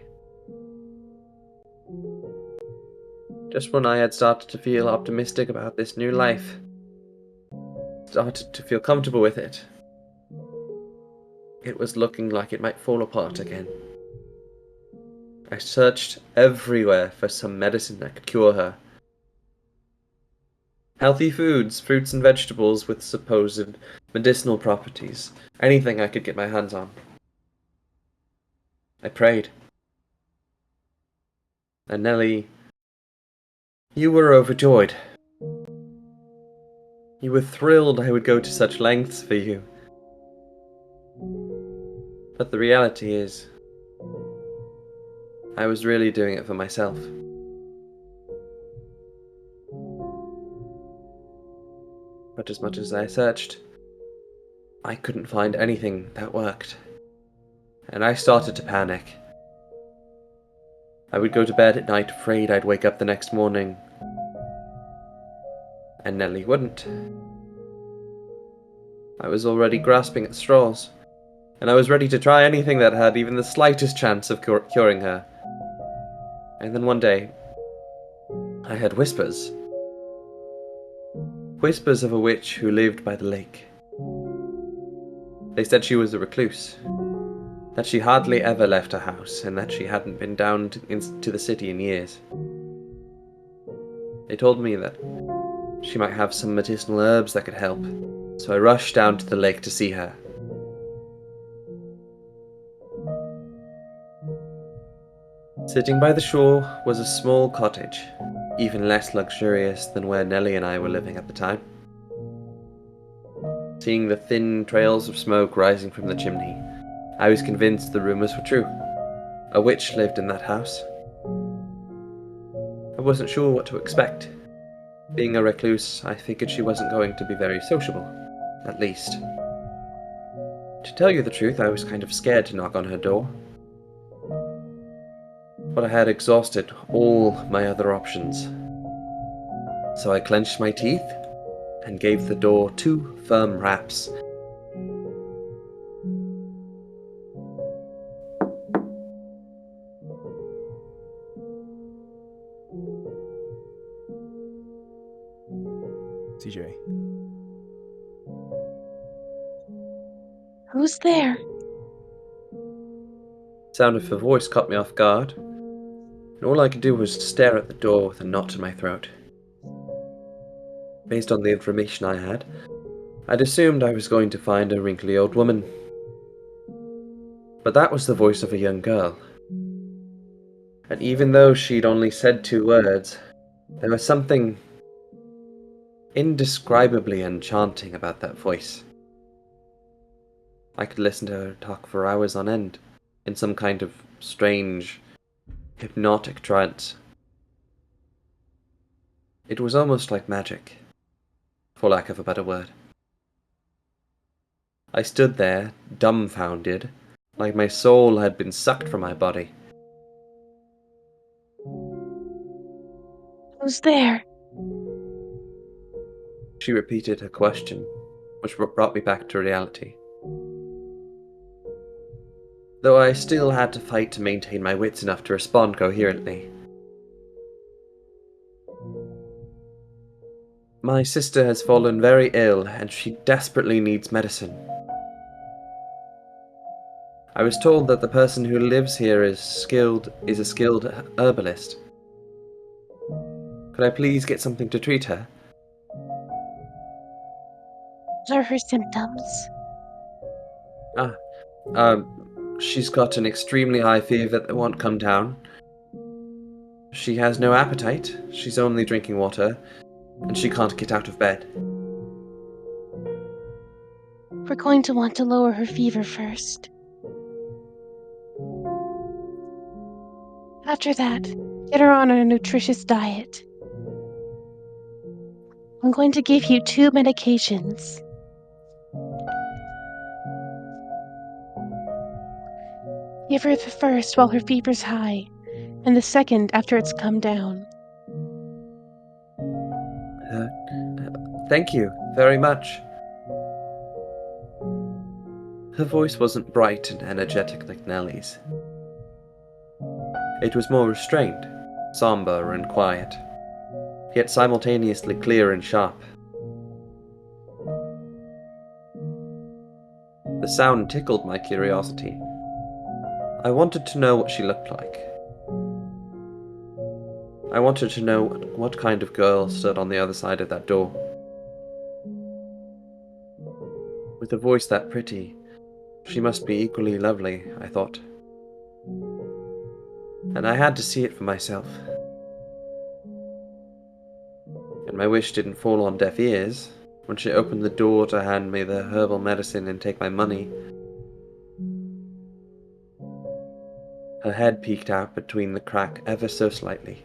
Just when I had started to feel optimistic about this new life, started to feel comfortable with it, it was looking like it might fall apart again. I searched everywhere for some medicine that could cure her. Healthy foods, fruits and vegetables with supposed medicinal properties, anything I could get my hands on. I prayed. And Nellie, you were overjoyed. You were thrilled I would go to such lengths for you. But the reality is, I was really doing it for myself. But as much as I searched, I couldn't find anything that worked. And I started to panic. I would go to bed at night afraid I'd wake up the next morning, and Nellie wouldn't. I was already grasping at straws, and I was ready to try anything that had even the slightest chance of curing her. And then one day, I heard whispers. Whispers of a witch who lived by the lake. They said she was a recluse, that she hardly ever left her house, and that she hadn't been down to the city in years. They told me that she might have some medicinal herbs that could help, so I rushed down to the lake to see her. Sitting by the shore was a small cottage, even less luxurious than where Nellie and I were living at the time. Seeing the thin trails of smoke rising from the chimney, I was convinced the rumors were true. A witch lived in that house. I wasn't sure what to expect. Being a recluse, I figured she wasn't going to be very sociable, at least. To tell you the truth, I was kind of scared to knock on her door. but I had exhausted all my other options. So I clenched my teeth and gave the door 2 firm raps. CJ. Who's there? Sound of her voice caught me off guard, and all I could do was stare at the door with a knot in my throat. Based on the information I had, I'd assumed I was going to find a wrinkly old woman. But that was the voice of a young girl. And even though she'd only said 2 words, there was something indescribably enchanting about that voice. I could listen to her talk for hours on end, in some kind of strange, hypnotic trance. It was almost like magic, for lack of a better word. I stood there, dumbfounded, like my soul had been sucked from my body. Who's there? She repeated her question, which brought me back to reality. Though I still had to fight to maintain my wits enough to respond coherently. My sister has fallen very ill and she desperately needs medicine. I was told that the person who lives here is a skilled herbalist. Could I please get something to treat her? What are her symptoms? She's got an extremely high fever that won't come down. She has no appetite, she's only drinking water, and she can't get out of bed. We're going to want to lower her fever first. After that, get her on a nutritious diet. I'm going to give you 2 medications. Give her the first while her fever's high, and the second after it's come down. Thank you very much. Her voice wasn't bright and energetic like Nellie's. It was more restrained, somber and quiet, yet simultaneously clear and sharp. The sound tickled my curiosity. I wanted to know what she looked like. I wanted to know what kind of girl stood on the other side of that door. With a voice that pretty, she must be equally lovely, I thought. And I had to see it for myself. And my wish didn't fall on deaf ears when she opened the door to hand me the herbal medicine and take my money. Her head peeked out between the crack ever so slightly.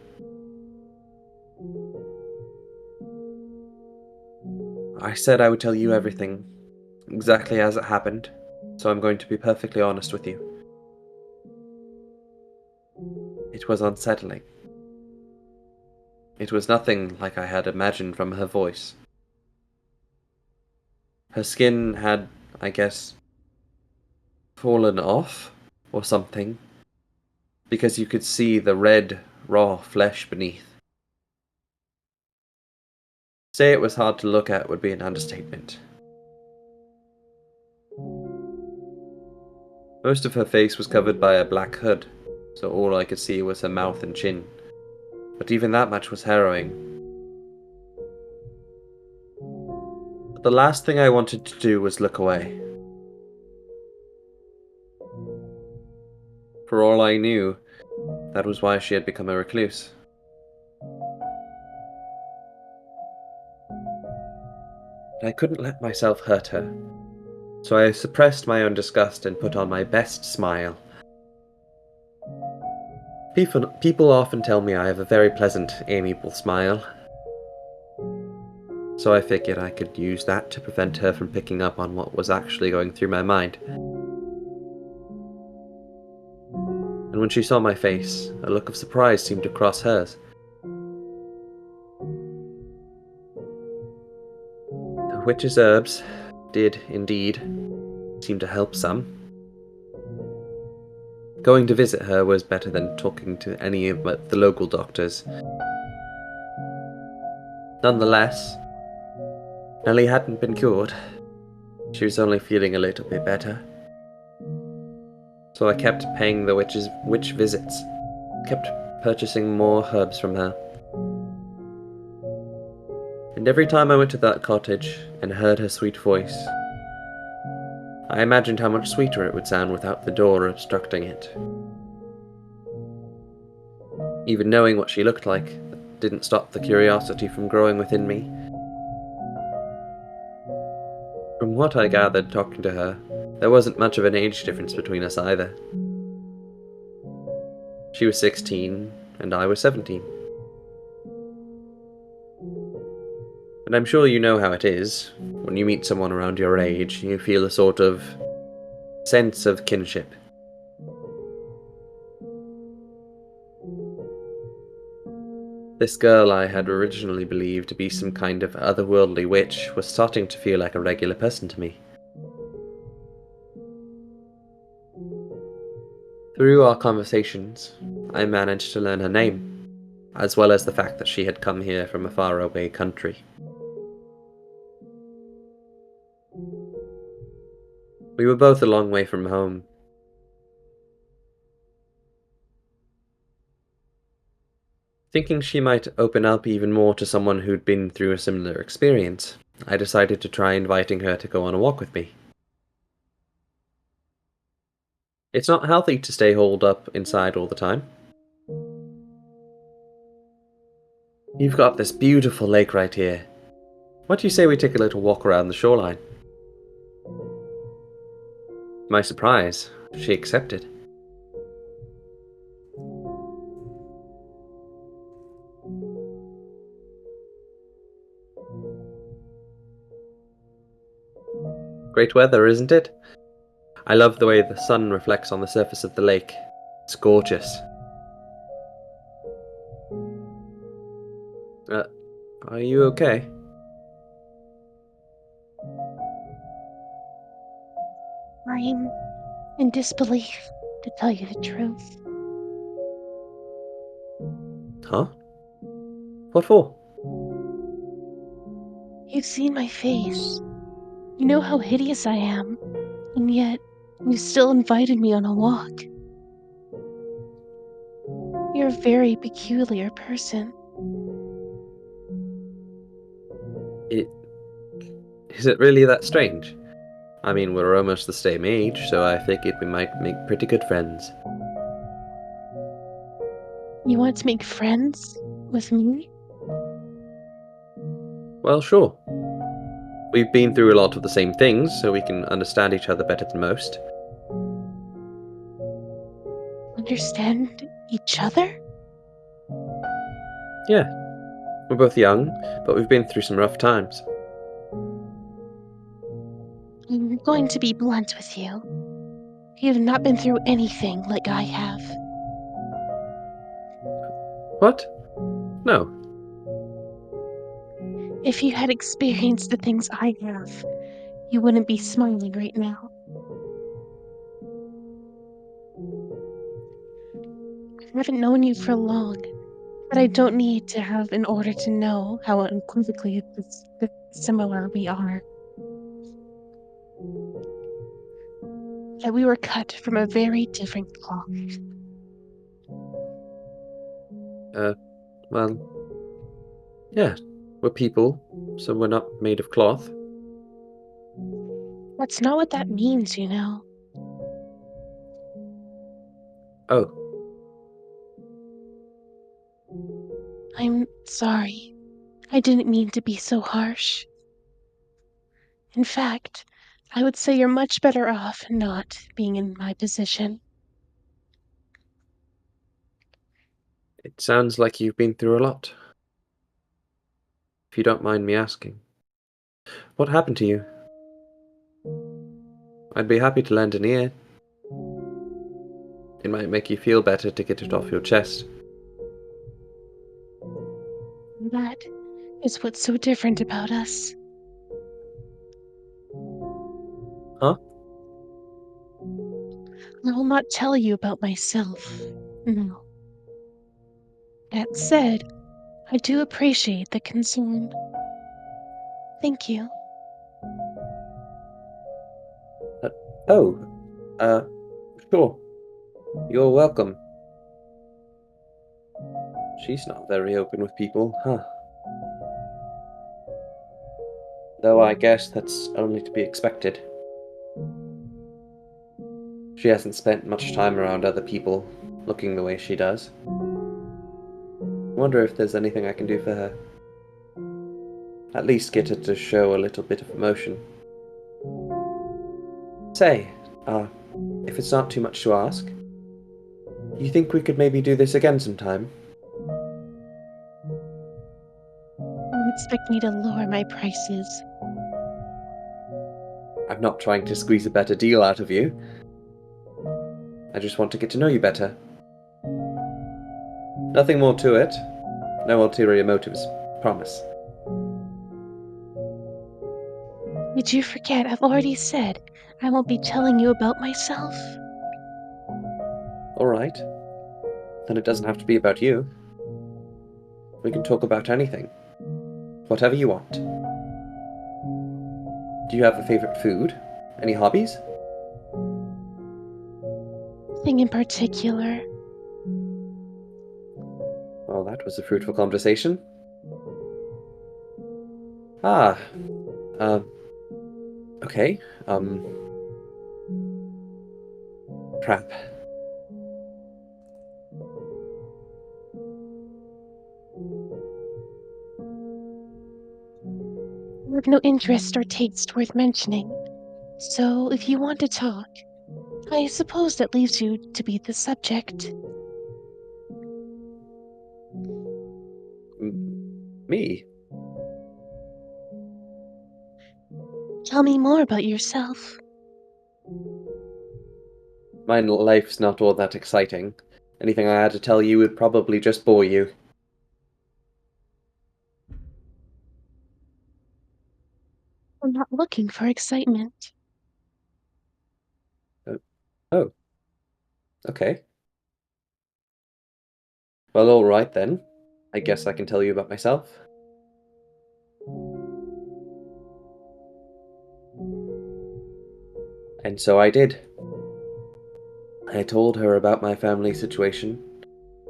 I said I would tell you everything, exactly as it happened, so I'm going to be perfectly honest with you. It was unsettling. It was nothing like I had imagined from her voice. Her skin had, I guess, fallen off, or something, because you could see the red, raw flesh beneath. Say it was hard to look at would be an understatement. Most of her face was covered by a black hood, so all I could see was her mouth and chin. But even that much was harrowing. But the last thing I wanted to do was look away. For all I knew, that was why she had become a recluse. But I couldn't let myself hurt her, so I suppressed my own disgust and put on my best smile. People often tell me I have a very pleasant, amiable smile, so I figured I could use that to prevent her from picking up on what was actually going through my mind. and when she saw my face, a look of surprise seemed to cross hers. The witch's herbs did, indeed, seem to help some. Going to visit her was better than talking to any of the local doctors. Nonetheless, Nellie hadn't been cured. She was only feeling a little bit better. So I kept paying the witch visits, kept purchasing more herbs from her. And every time I went to that cottage and heard her sweet voice, I imagined how much sweeter it would sound without the door obstructing it. Even knowing what she looked like didn't stop the curiosity from growing within me. From what I gathered talking to her, there wasn't much of an age difference between us either. She was 16, and I was 17. And I'm sure you know how it is. When you meet someone around your age, you feel a sort of sense of kinship. This girl I had originally believed to be some kind of otherworldly witch was starting to feel like a regular person to me. Through our conversations, I managed to learn her name, as well as the fact that she had come here from a faraway country. We were both a long way from home. Thinking she might open up even more to someone who'd been through a similar experience, I decided to try inviting her to go on a walk with me. It's not healthy to stay holed up inside all the time. You've got this beautiful lake right here. What do you say we take a little walk around the shoreline? To my surprise, she accepted. Great weather, isn't it? I love the way the sun reflects on the surface of the lake. It's gorgeous. Uh, are you okay? I'm in disbelief, to tell you the truth. Huh? What for? You've seen my face. You know how hideous I am, and yet you still invited me on a walk. You're a very peculiar person. Is it really that strange? I mean, we're almost the same age, so I figured we might make pretty good friends. You want to make friends with me? Well, sure. We've been through a lot of the same things, so we can understand each other better than most. Understand each other? Yeah, we're both young, but we've been through some rough times. I'm going to be blunt with you. You've not been through anything like I have. What? No. If you had experienced the things I have, you wouldn't be smiling right now. I haven't known you for long, but I don't need to have in order to know how unequivocally similar we are. That we were cut from a very different cloth. Well, yeah, we're people, so we're not made of cloth. That's not what that means, you know. Oh, I'm sorry. I didn't mean to be so harsh. In fact, I would say you're much better off not being in my position. it sounds like you've been through a lot. If you don't mind me asking. What happened to you? I'd be happy to lend an ear. it might make you feel better to get it off your chest. That is what's so different about us. Huh? I will not tell you about myself. No. That said, I do appreciate the concern. Thank you. Oh, uh, sure. You're welcome. She's not very open with people, huh? Though I guess that's only to be expected. She hasn't spent much time around other people, looking the way she does. Wonder if there's anything I can do for her. At least get her to show a little bit of emotion. Say, if it's not too much to ask, you think we could maybe do this again sometime? Don't expect me to lower my prices. I'm not trying to squeeze a better deal out of you. I just want to get to know you better. Nothing more to it. No ulterior motives. Promise. Did you forget I've already said I won't be telling you about myself? Alright. Then it doesn't have to be about you. We can talk about anything. Whatever you want. Do you have a favorite food? Any hobbies? Nothing in particular. Well, that was a fruitful conversation. Ah, okay, crap. I have no interest or taste worth mentioning. So if you want to talk, I suppose that leaves you to be the subject. Me? Tell me more about yourself. My life's not all that exciting. Anything I had to tell you would probably just bore you. I'm not looking for excitement. Oh, okay. Well, alright then. I guess I can tell you about myself. And so I did. I told her about my family situation,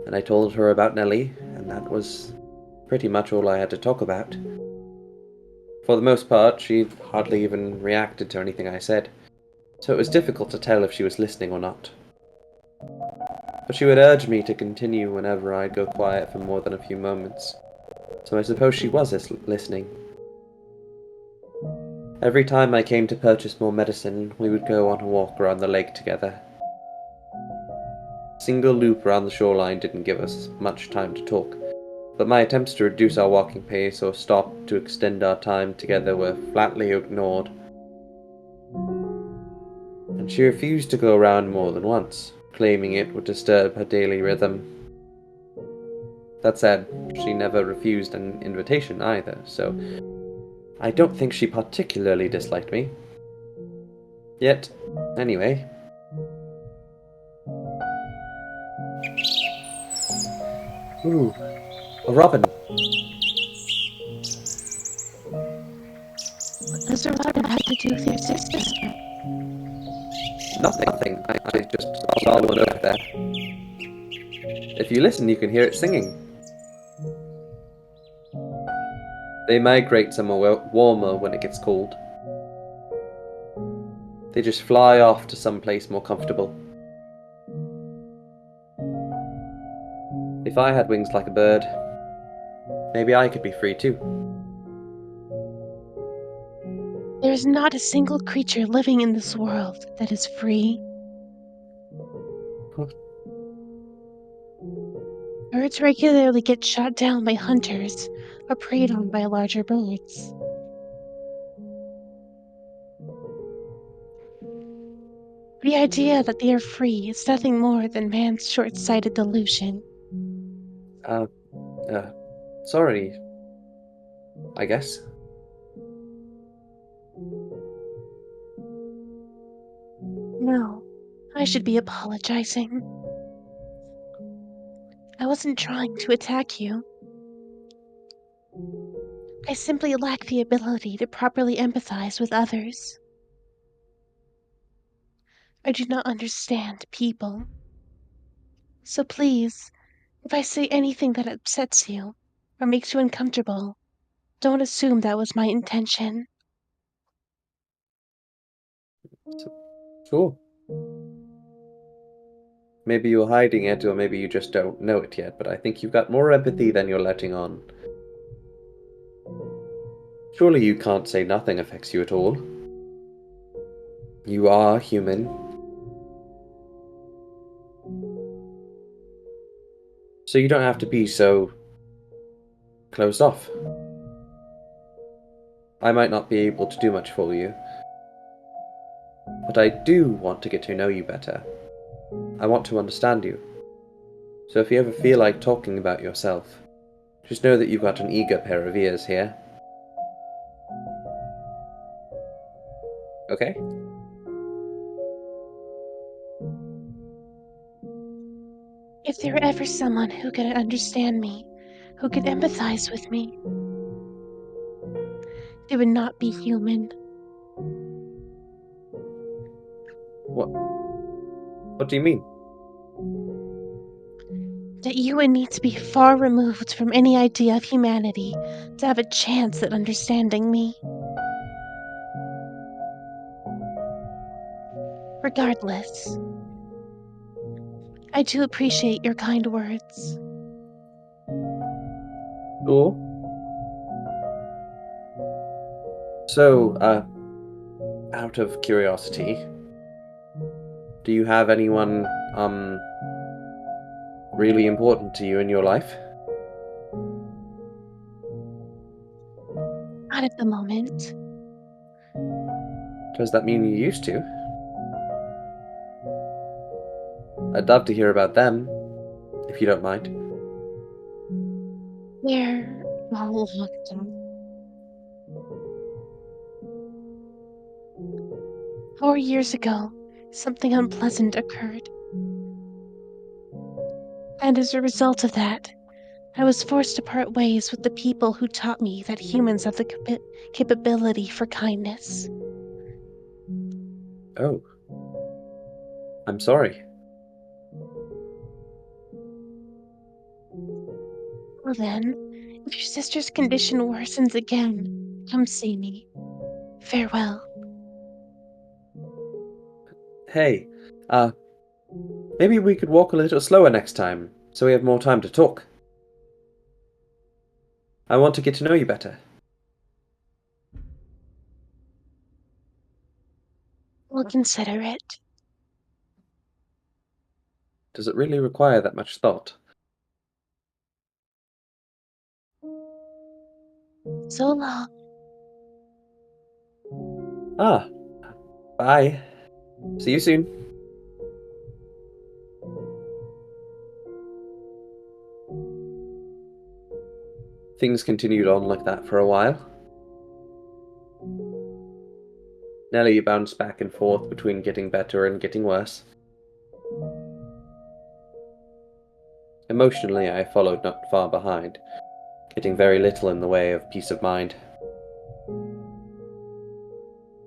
and I told her about Nellie, and that was pretty much all I had to talk about. For the most part, she hardly even reacted to anything I said, so it was difficult to tell if she was listening or not. But she would urge me to continue whenever I'd go quiet for more than a few moments, so I suppose she was listening. Every time I came to purchase more medicine, we would go on a walk around the lake together. A single loop around the shoreline didn't give us much time to talk, but my attempts to reduce our walking pace or stop to extend our time together were flatly ignored. And she refused to go around more than once, claiming it would disturb her daily rhythm. That said, she never refused an invitation either, so I don't think she particularly disliked me. Yet, anyway. Ooh, a robin. What does a robin have to do with your sister? Nothing. I just saw one over there. If you listen, you can hear it singing. They migrate somewhere warmer when it gets cold. They just fly off to some place more comfortable. If I had wings like a bird, maybe I could be free too. There is not a single creature living in this world that is free. Birds regularly get shot down by hunters or preyed on by larger birds. The idea that they are free is nothing more than man's short-sighted delusion. Uh, sorry, I guess. No, I should be apologizing. I wasn't trying to attack you. I simply lack the ability to properly empathize with others. I do not understand people. So please, if I say anything that upsets you or makes you uncomfortable, don't assume that was my intention. Sure. Maybe you're hiding it, or maybe you just don't know it yet, but I think you've got more empathy than you're letting on. Surely you can't say nothing affects you at all. You are human. So you don't have to be so closed off. I might not be able to do much for you, but I do want to get to know you better. I want to understand you. So if you ever feel like talking about yourself, just know that you've got an eager pair of ears here. Okay? If there were ever someone who could understand me, who could empathize with me, they would not be human. What do you mean? That you would need to be far removed from any idea of humanity to have a chance at understanding me. Regardless, I do appreciate your kind words. Sure. So, out of curiosity, do you have anyone, really important to you in your life? Not at the moment. Does that mean you used to? I'd love to hear about them, if you don't mind. They're all locked up. 4 years ago, something unpleasant occurred. And as a result of that, I was forced to part ways with the people who taught me that humans have the capability for kindness. Oh, I'm sorry. Well then, if your sister's condition worsens again, come see me. Farewell. Hey, maybe we could walk a little slower next time, so we have more time to talk. I want to get to know you better. We'll consider it. Does it really require that much thought? So long. Ah, bye. See you soon. Things continued on like that for a while. Nellie bounced back and forth between getting better and getting worse. Emotionally, I followed not far behind, getting very little in the way of peace of mind.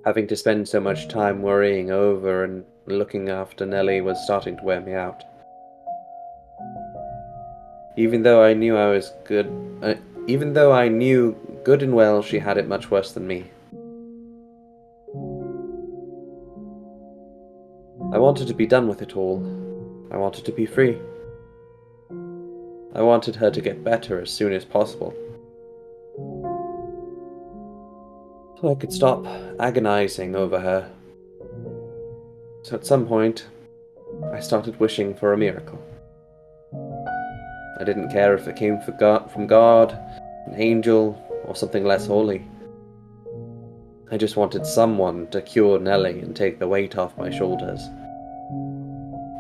Having to spend so much time worrying over and looking after Nellie was starting to wear me out. Even though I knew even though I knew good and well she had it much worse than me. I wanted to be done with it all. I wanted to be free. I wanted her to get better as soon as possible, so I could stop agonizing over her. So at some point, I started wishing for a miracle. I didn't care if it came from God, an angel, or something less holy. I just wanted someone to cure Nellie and take the weight off my shoulders.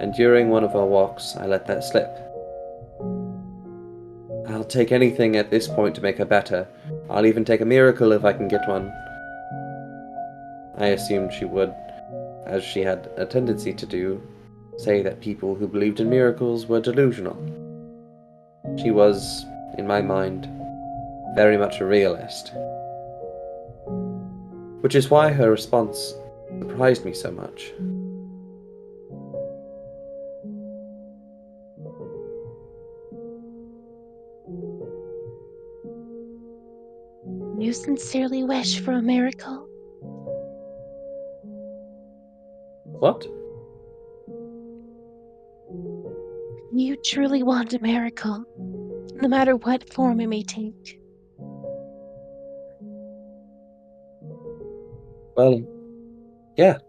and during one of our walks, I let that slip. I'll take anything at this point to make her better. I'll even take a miracle if I can get one. I assumed she would, as she had a tendency to do, say that people who believed in miracles were delusional. She was, in my mind, very much a realist. Which is why her response surprised me so much. You sincerely wish for a miracle? What? You truly want a miracle, no matter what form it may take. Well, yeah.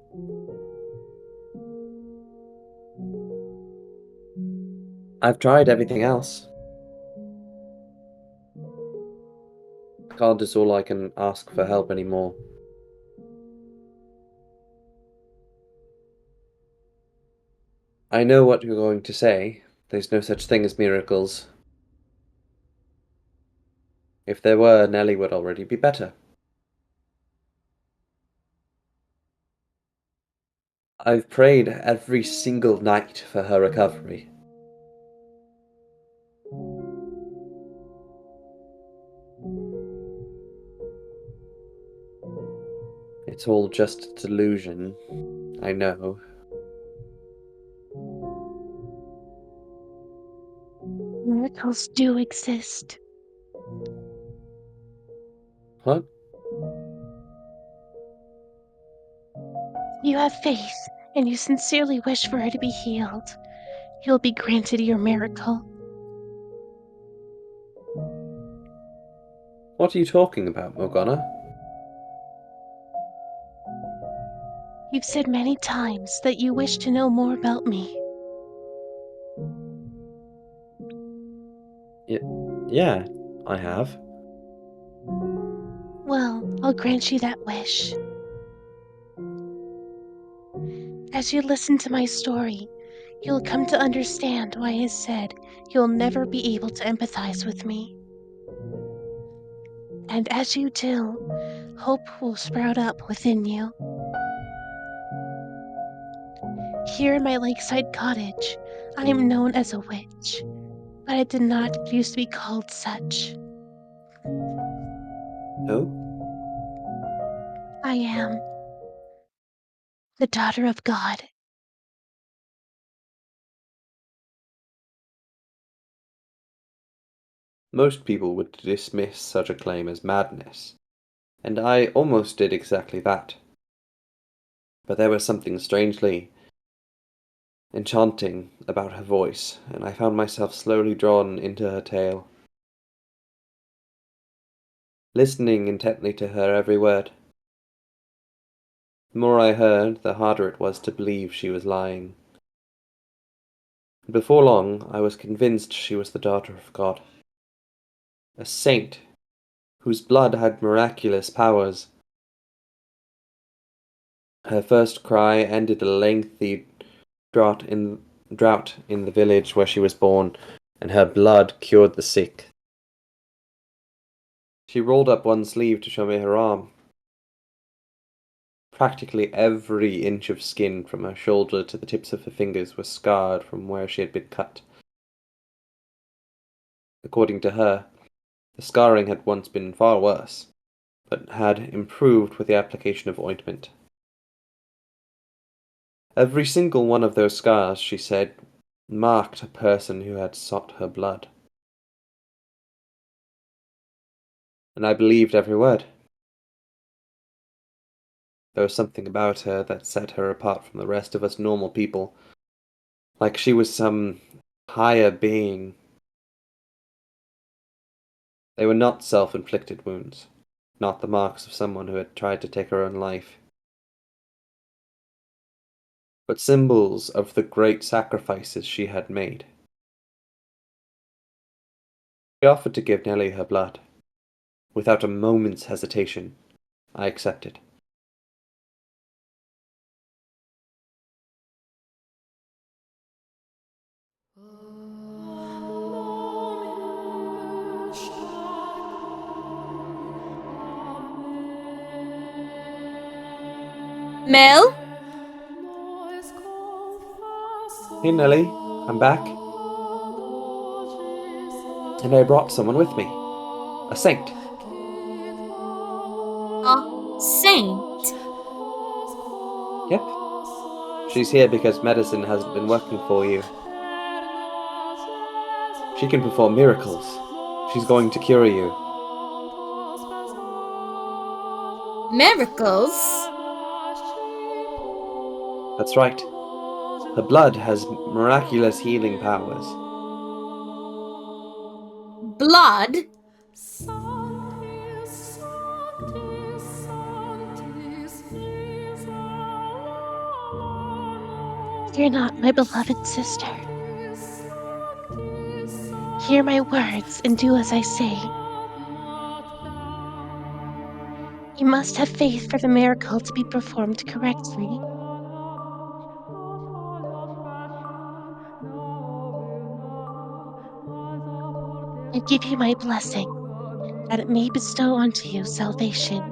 I've tried everything else. God is all I can ask for help anymore. I know what you're going to say. There's no such thing as miracles. If there were, Nellie would already be better. I've prayed every single night for her recovery. It's all just a delusion, I know. Miracles do exist. What? You have faith, and you sincerely wish for her to be healed. You'll be granted your miracle. What are you talking about, Morgana? You've said many times that you wish to know more about me. Yeah, I have. Well, I'll grant you that wish. As you listen to my story, you'll come to understand why I said you'll never be able to empathize with me. And as you do, hope will sprout up within you. Here in my lakeside cottage, I am known as a witch, but I did not used to be called such. Who? I am the daughter of God. Most people would dismiss such a claim as madness, and I almost did exactly that. But there was something strangely enchanting about her voice, and I found myself slowly drawn into her tale, listening intently to her every word. The more I heard, the harder it was to believe she was lying. Before long, I was convinced she was the daughter of God, a saint whose blood had miraculous powers. Her first cry ended a lengthy drought in the village where she was born, and her blood cured the sick. She rolled up one sleeve to show me her arm. Practically every inch of skin from her shoulder to the tips of her fingers was scarred from where she had been cut. According to her, the scarring had once been far worse, but had improved with the application of ointment. Every single one of those scars, she said, marked a person who had sought her blood. And I believed every word. There was something about her that set her apart from the rest of us normal people, like she was some higher being. They were not self-inflicted wounds, not the marks of someone who had tried to take her own life, but symbols of the great sacrifices she had made. She offered to give Nellie her blood. Without a moment's hesitation, I accepted. Mell? Hey Nellie, I'm back. And I brought someone with me. A saint. A saint? Yep. She's here because medicine hasn't been working for you. She can perform miracles. She's going to cure you. Miracles? That's right. Her blood has miraculous healing powers. Blood? Fear not, my beloved sister. Hear my words and do as I say. You must have faith for the miracle to be performed correctly. I give you my blessing, that it may bestow unto you salvation.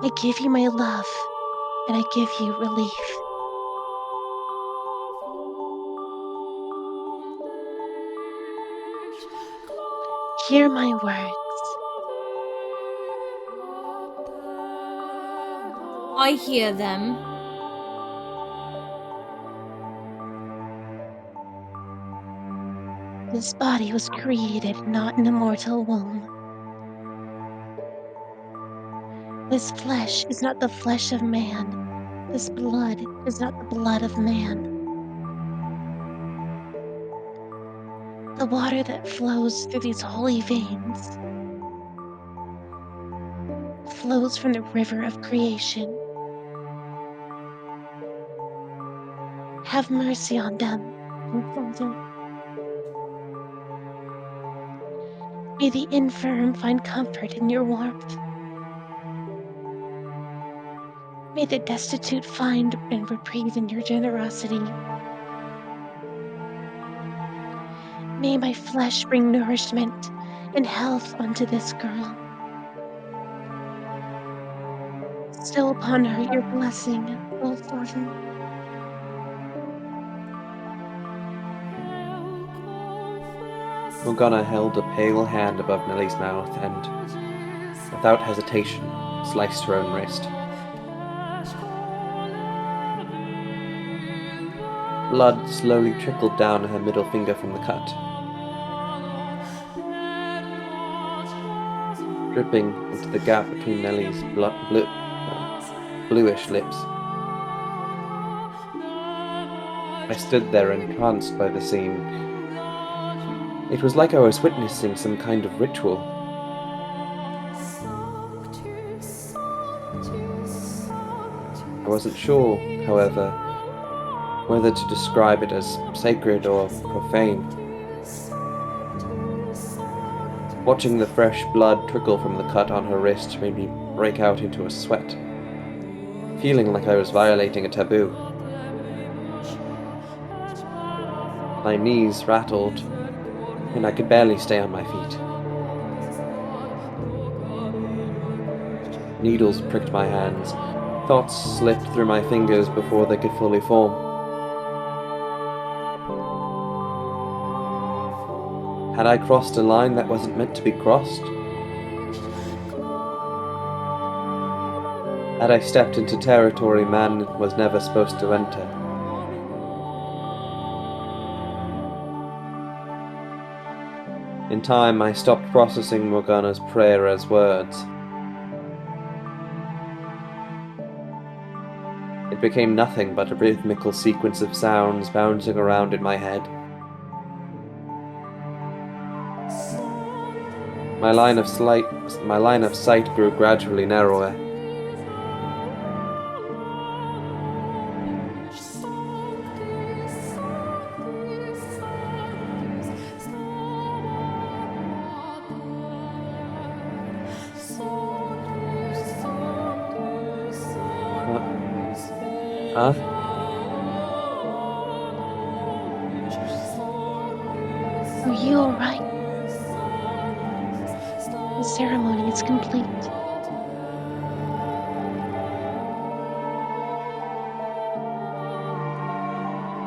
I give you my love, and I give you relief. Hear my words. I hear them. This body was created not in a mortal womb. This flesh is not the flesh of man. This blood is not the blood of man. The water that flows through these holy veins flows from the river of creation. Have mercy on them, O Father. May the infirm find comfort in your warmth. May the destitute find and reprieve in your generosity. May my flesh bring nourishment and health unto this girl. Bestow upon her your blessing, O Father. Morgana held a pale hand above Nellie's mouth and, without hesitation, sliced her own wrist. Blood slowly trickled down her middle finger from the cut, dripping into the gap between Nellie's bluish lips. I stood there entranced by the scene. It was like I was witnessing some kind of ritual. I wasn't sure, however, whether to describe it as sacred or profane. Watching the fresh blood trickle from the cut on her wrist made me break out into a sweat, feeling like I was violating a taboo. My knees rattled, and I could barely stay on my feet. Needles pricked my hands. Thoughts slipped through my fingers before they could fully form. Had I crossed a line that wasn't meant to be crossed? Had I stepped into territory man was never supposed to enter? In time, I stopped processing Morgana's prayer as words. It became nothing but a rhythmical sequence of sounds bouncing around in my head. My line of sight grew gradually narrower. Huh? Are you all right? The ceremony is complete.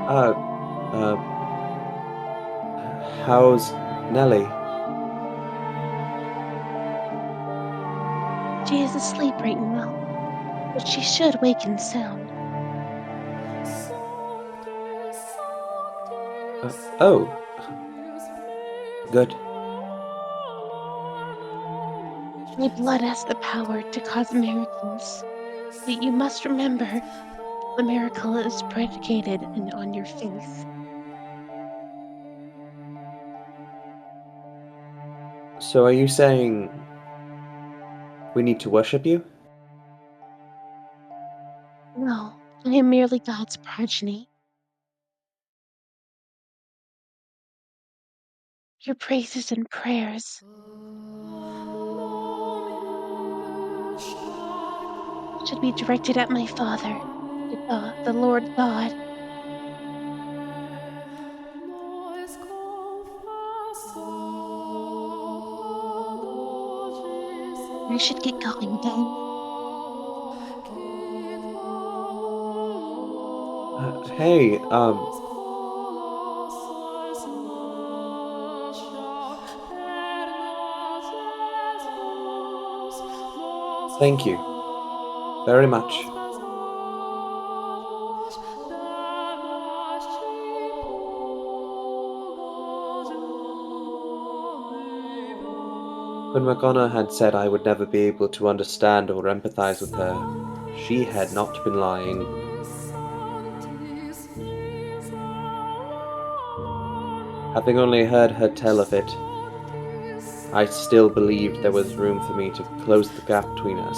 Uh, uh, how's Nellie? She is asleep right now, but she should waken soon. Oh, good. My blood has the power to cause miracles. But you must remember, the miracle is predicated on your faith. So are you saying we need to worship you? No, I am merely God's progeny. Your praises and prayers should be directed at my Father, the Lord God. I should get going then. Hey, thank you very much. When Morgana had said I would never be able to understand or empathize with her, she had not been lying. Having only heard her tell of it, I still believed there was room for me to close the gap between us.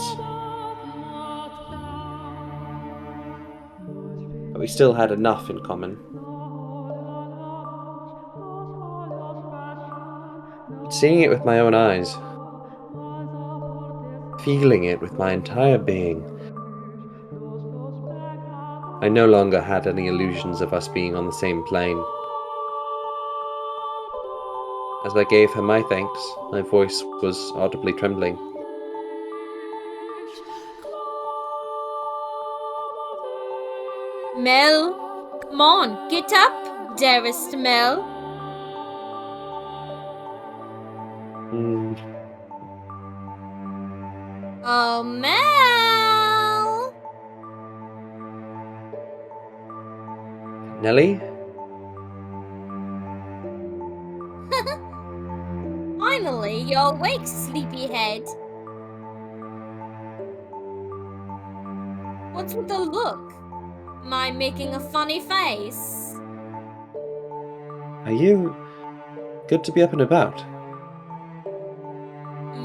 But we still had enough in common. But seeing it with my own eyes, feeling it with my entire being, I no longer had any illusions of us being on the same plane. As I gave her my thanks, my voice was audibly trembling. Mell, come on, get up, dearest Mell. Mm, Oh, Mell! Nellie? Finally, you're awake, sleepyhead. What's with the look? Am I making a funny face? Are you good to be up and about?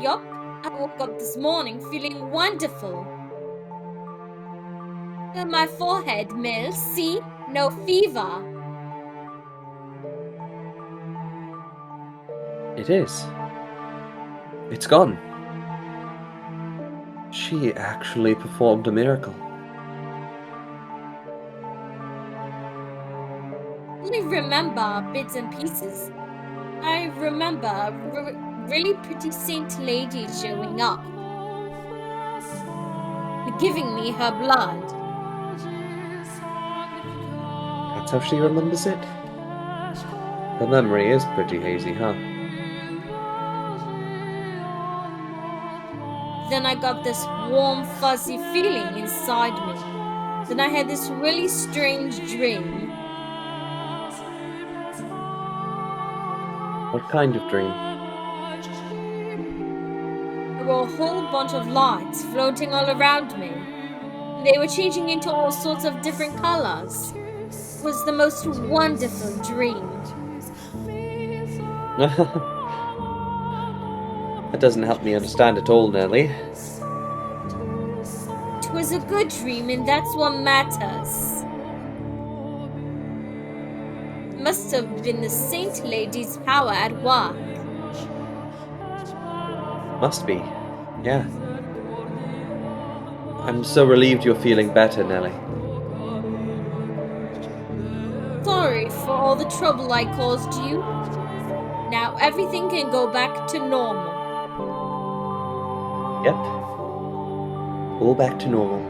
Yup, I woke up this morning feeling wonderful. Feel my forehead, Mell, see? No fever. It is. It's gone. She actually performed a miracle. Only remember bits and pieces. I remember really pretty saint lady showing up and giving me her blood. That's how she remembers it? Her memory is pretty hazy, huh? Then I got this warm, fuzzy feeling inside me. Then I had this really strange dream. What kind of dream? There were a whole bunch of lights floating all around me. They were changing into all sorts of different colors. It was the most wonderful dream. That doesn't help me understand at all, Nellie. It was a good dream, and that's what matters. It must have been the saint lady's power at work. Must be. Yeah. I'm so relieved you're feeling better, Nellie. Sorry for all the trouble I caused you. Now everything can go back to normal. Yep. All back to normal.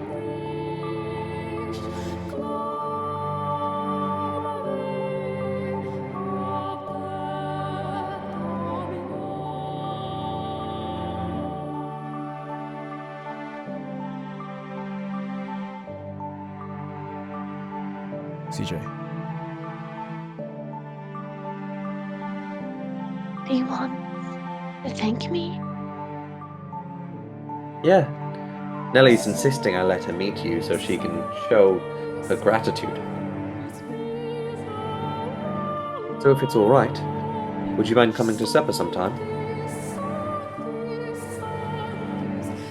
CJ. Do you want to thank me? Yeah, Nellie's insisting I let her meet you so she can show her gratitude. So if it's alright, would you mind coming to supper sometime?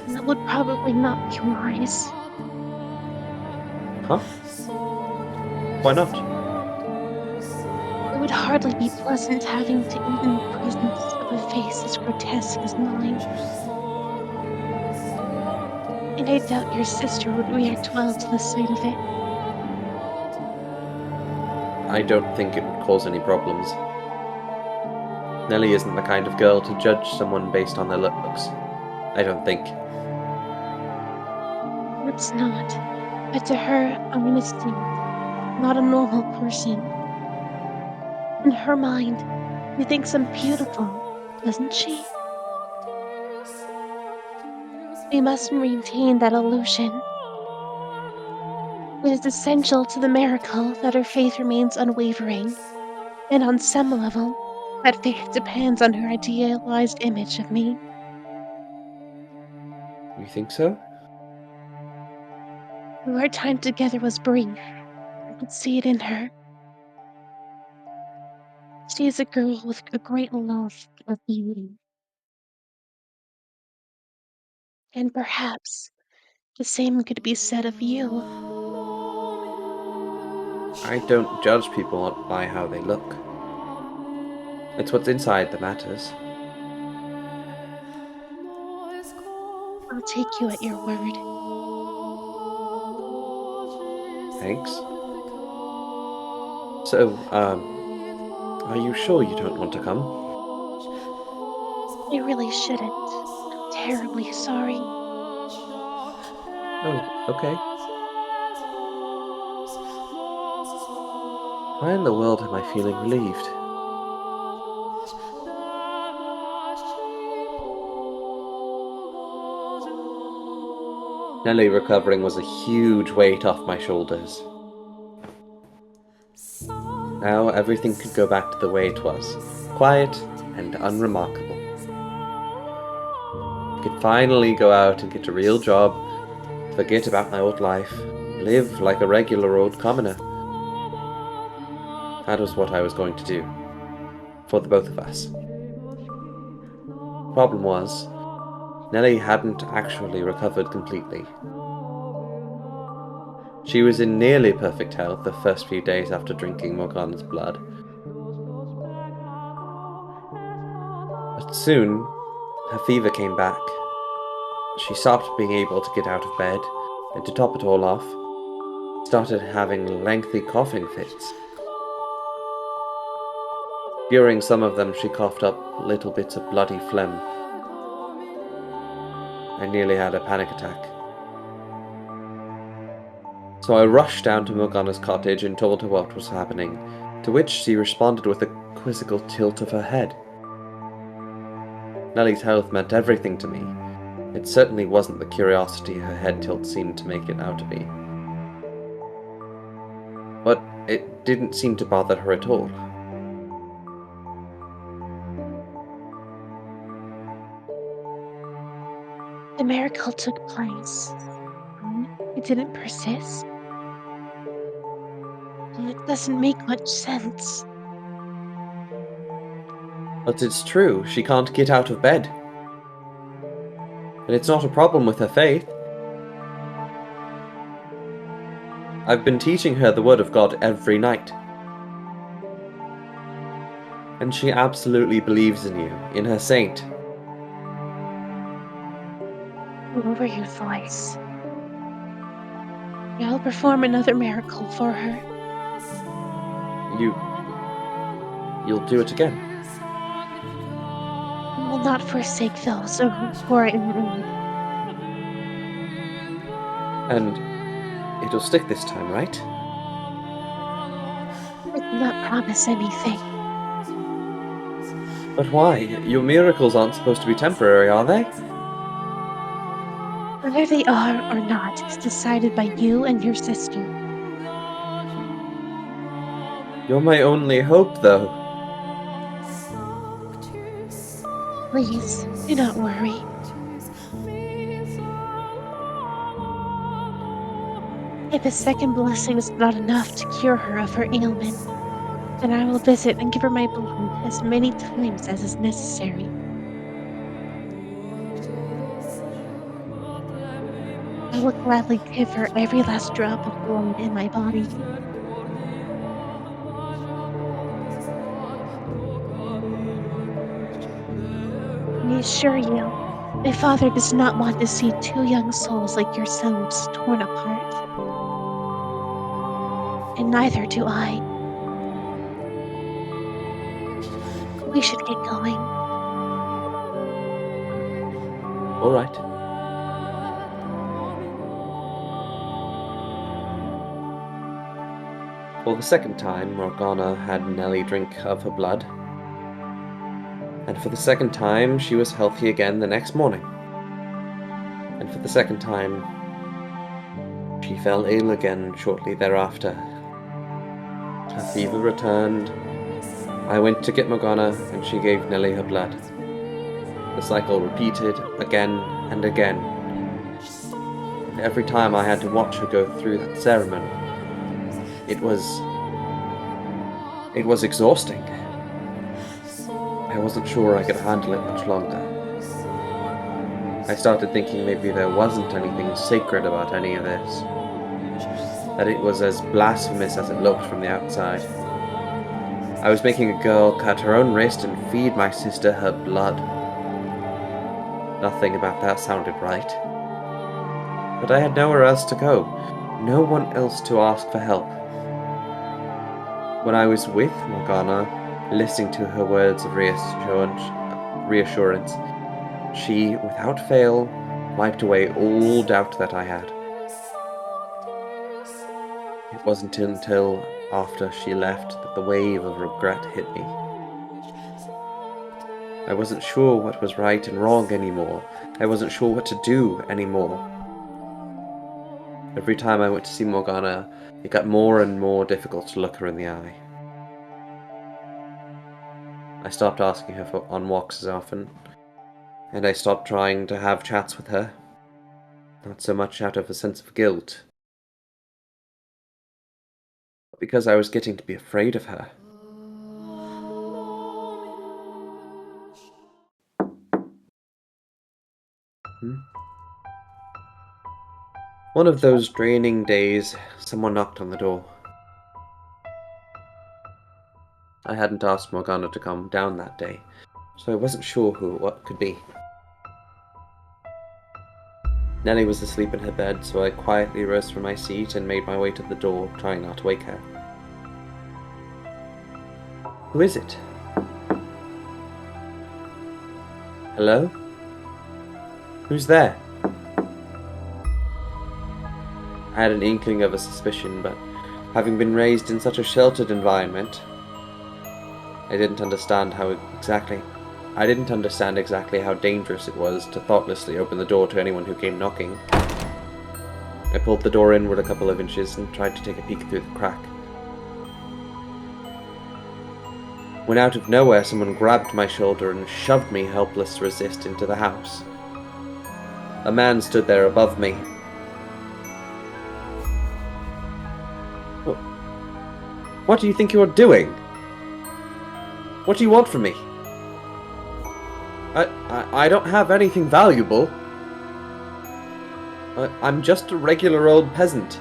That would probably not be wise. Huh? Why not? It would hardly be pleasant having to eat in the presence of a face as grotesque as mine. And I doubt your sister would react well to the sight of it. I don't think it would cause any problems. Nellie isn't the kind of girl to judge someone based on their looks. I don't think. Perhaps not. But to her, I'm a saint, not a normal person. In her mind, she thinks I'm beautiful, doesn't she? We must maintain that illusion. It is essential to the miracle that her faith remains unwavering, and on some level, that faith depends on her idealized image of me. You think so? Though our time together was brief, I could see it in her. She is a girl with a great love of beauty, and perhaps the same could be said of you. I don't judge people by how they look. It's what's inside that matters. I'll take you at your word. Thanks. So, are you sure you don't want to come? I really shouldn't. I'm terribly sorry. Oh, okay. Why in the world am I feeling relieved? Nellie recovering was a huge weight off my shoulders. Now everything could go back to the way it was, quiet and unremarkable. I could finally go out and get a real job, forget about my old life, live like a regular old commoner. That was what I was going to do. For the both of us. Problem was, Nellie hadn't actually recovered completely. She was in nearly perfect health the first few days after drinking Morgana's blood. But soon, her fever came back. She stopped being able to get out of bed, and to top it all off, started having lengthy coughing fits. During some of them, she coughed up little bits of bloody phlegm. I nearly had a panic attack. So I rushed down to Morgana's cottage and told her what was happening, to which she responded with a quizzical tilt of her head. Nellie's health meant everything to me. It certainly wasn't the curiosity her head tilt seemed to make it out to be. But it didn't seem to bother her at all. The miracle took place. It didn't persist. It doesn't make much sense. But it's true, she can't get out of bed. And it's not a problem with her faith. I've been teaching her the Word of God every night. And she absolutely believes in you, in her saint. Lower your voice. I'll perform another miracle for her. You'll do it again. I will not forsake those who are in need. And it'll stick this time, right? I cannot promise anything. But why? Your miracles aren't supposed to be temporary, are they? Whether they are or not is decided by you and your sister. You're my only hope, though. Please, do not worry. If a second blessing is not enough to cure her of her ailment, then I will visit and give her my blood as many times as is necessary. I will gladly give her every last drop of blood in my body. I assure you, my father does not want to see two young souls like yourselves torn apart. And neither do I. We should get going. All right. For the second time, Morgana had Nellie drink of her blood. And for the second time, she was healthy again the next morning. And for the second time, she fell ill again shortly thereafter. Her fever returned. I went to get Morgana, and she gave Nellie her blood. The cycle repeated again and again. And every time I had to watch her go through that ceremony, it was exhausting. I wasn't sure I could handle it much longer. I started thinking maybe there wasn't anything sacred about any of this. That it was as blasphemous as it looked from the outside. I was making a girl cut her own wrist and feed my sister her blood. Nothing about that sounded right. But I had nowhere else to go, no one else to ask for help. When I was with Morgana, listening to her words of reassurance, she, without fail, wiped away all doubt that I had. It wasn't until after she left that the wave of regret hit me. I wasn't sure what was right and wrong anymore. I wasn't sure what to do anymore. Every time I went to see Morgana, it got more and more difficult to look her in the eye. I stopped asking her on walks as often, and I stopped trying to have chats with her. Not so much out of a sense of guilt, but because I was getting to be afraid of her. One of those draining days, someone knocked on the door. I hadn't asked Morgana to come down that day, so I wasn't sure who it could be. Nellie was asleep in her bed, so I quietly rose from my seat and made my way to the door, trying not to wake her. Who is it? Hello? Who's there? I had an inkling of a suspicion, but having been raised in such a sheltered environment, I didn't understand exactly how dangerous it was to thoughtlessly open the door to anyone who came knocking. I pulled the door inward a couple of inches and tried to take a peek through the crack. When out of nowhere someone grabbed my shoulder and shoved me, helpless to resist, into the house. A man stood there above me. What do you think you're doing? What do you want from me? I don't have anything valuable. I'm just a regular old peasant.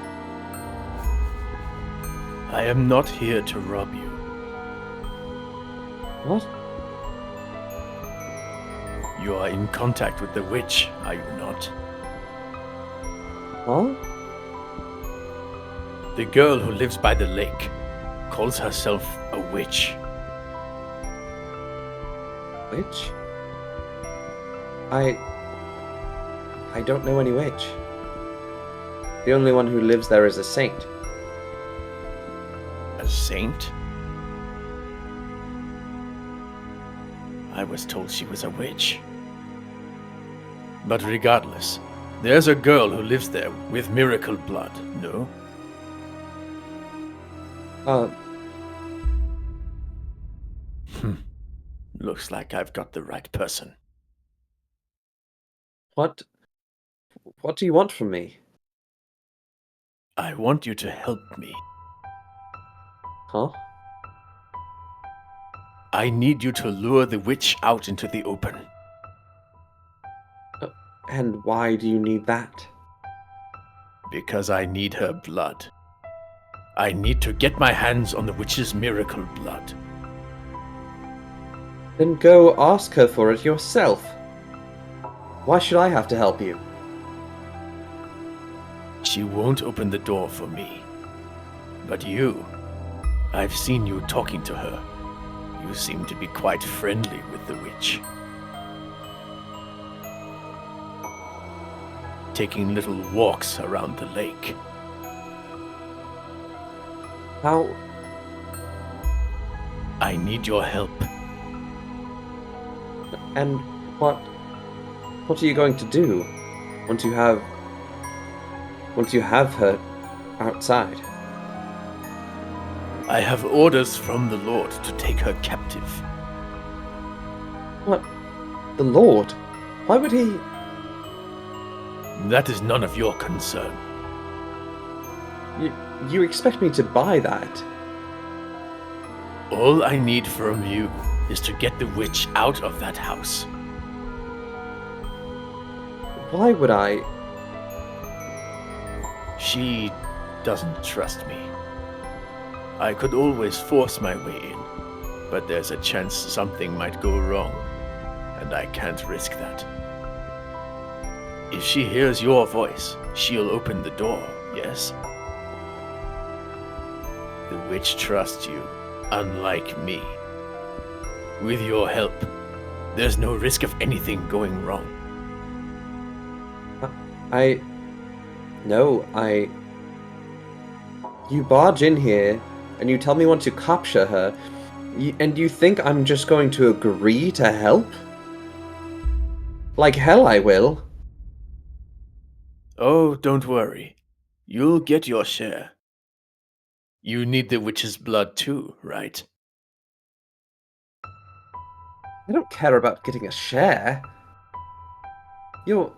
I am not here to rob you. What? You are in contact with the witch, are you not? Huh? The girl who lives by the lake calls herself a witch. Witch? I don't know any witch. The only one who lives there is a saint. A saint? I was told she was a witch. But regardless, there's a girl who lives there with miracle blood, no? Looks like I've got the right person. What do you want from me? I want you to help me. Huh? I need you to lure the witch out into the open. And why do you need that? Because I need her blood. I need to get my hands on the witch's miracle blood. Then go ask her for it yourself. Why should I have to help you? She won't open the door for me. But you, I've seen you talking to her. You seem to be quite friendly with the witch. Taking little walks around the lake. How? I need your help. And what are you going to do once you have her outside? I have orders from the Lord to take her captive. What? The Lord? Why would he? That is none of your concern. You expect me to buy that? All I need from you is to get the witch out of that house. Why would I? She doesn't trust me. I could always force my way in, but there's a chance something might go wrong, and I can't risk that. If she hears your voice, she'll open the door, yes? The witch trusts you, unlike me. With your help, there's no risk of anything going wrong. You barge in here and you tell me you want to capture her, and you think I'm just going to agree to help? Like hell I will. Oh, don't worry. You'll get your share. You need the witch's blood too, right? I don't care about getting a share. You're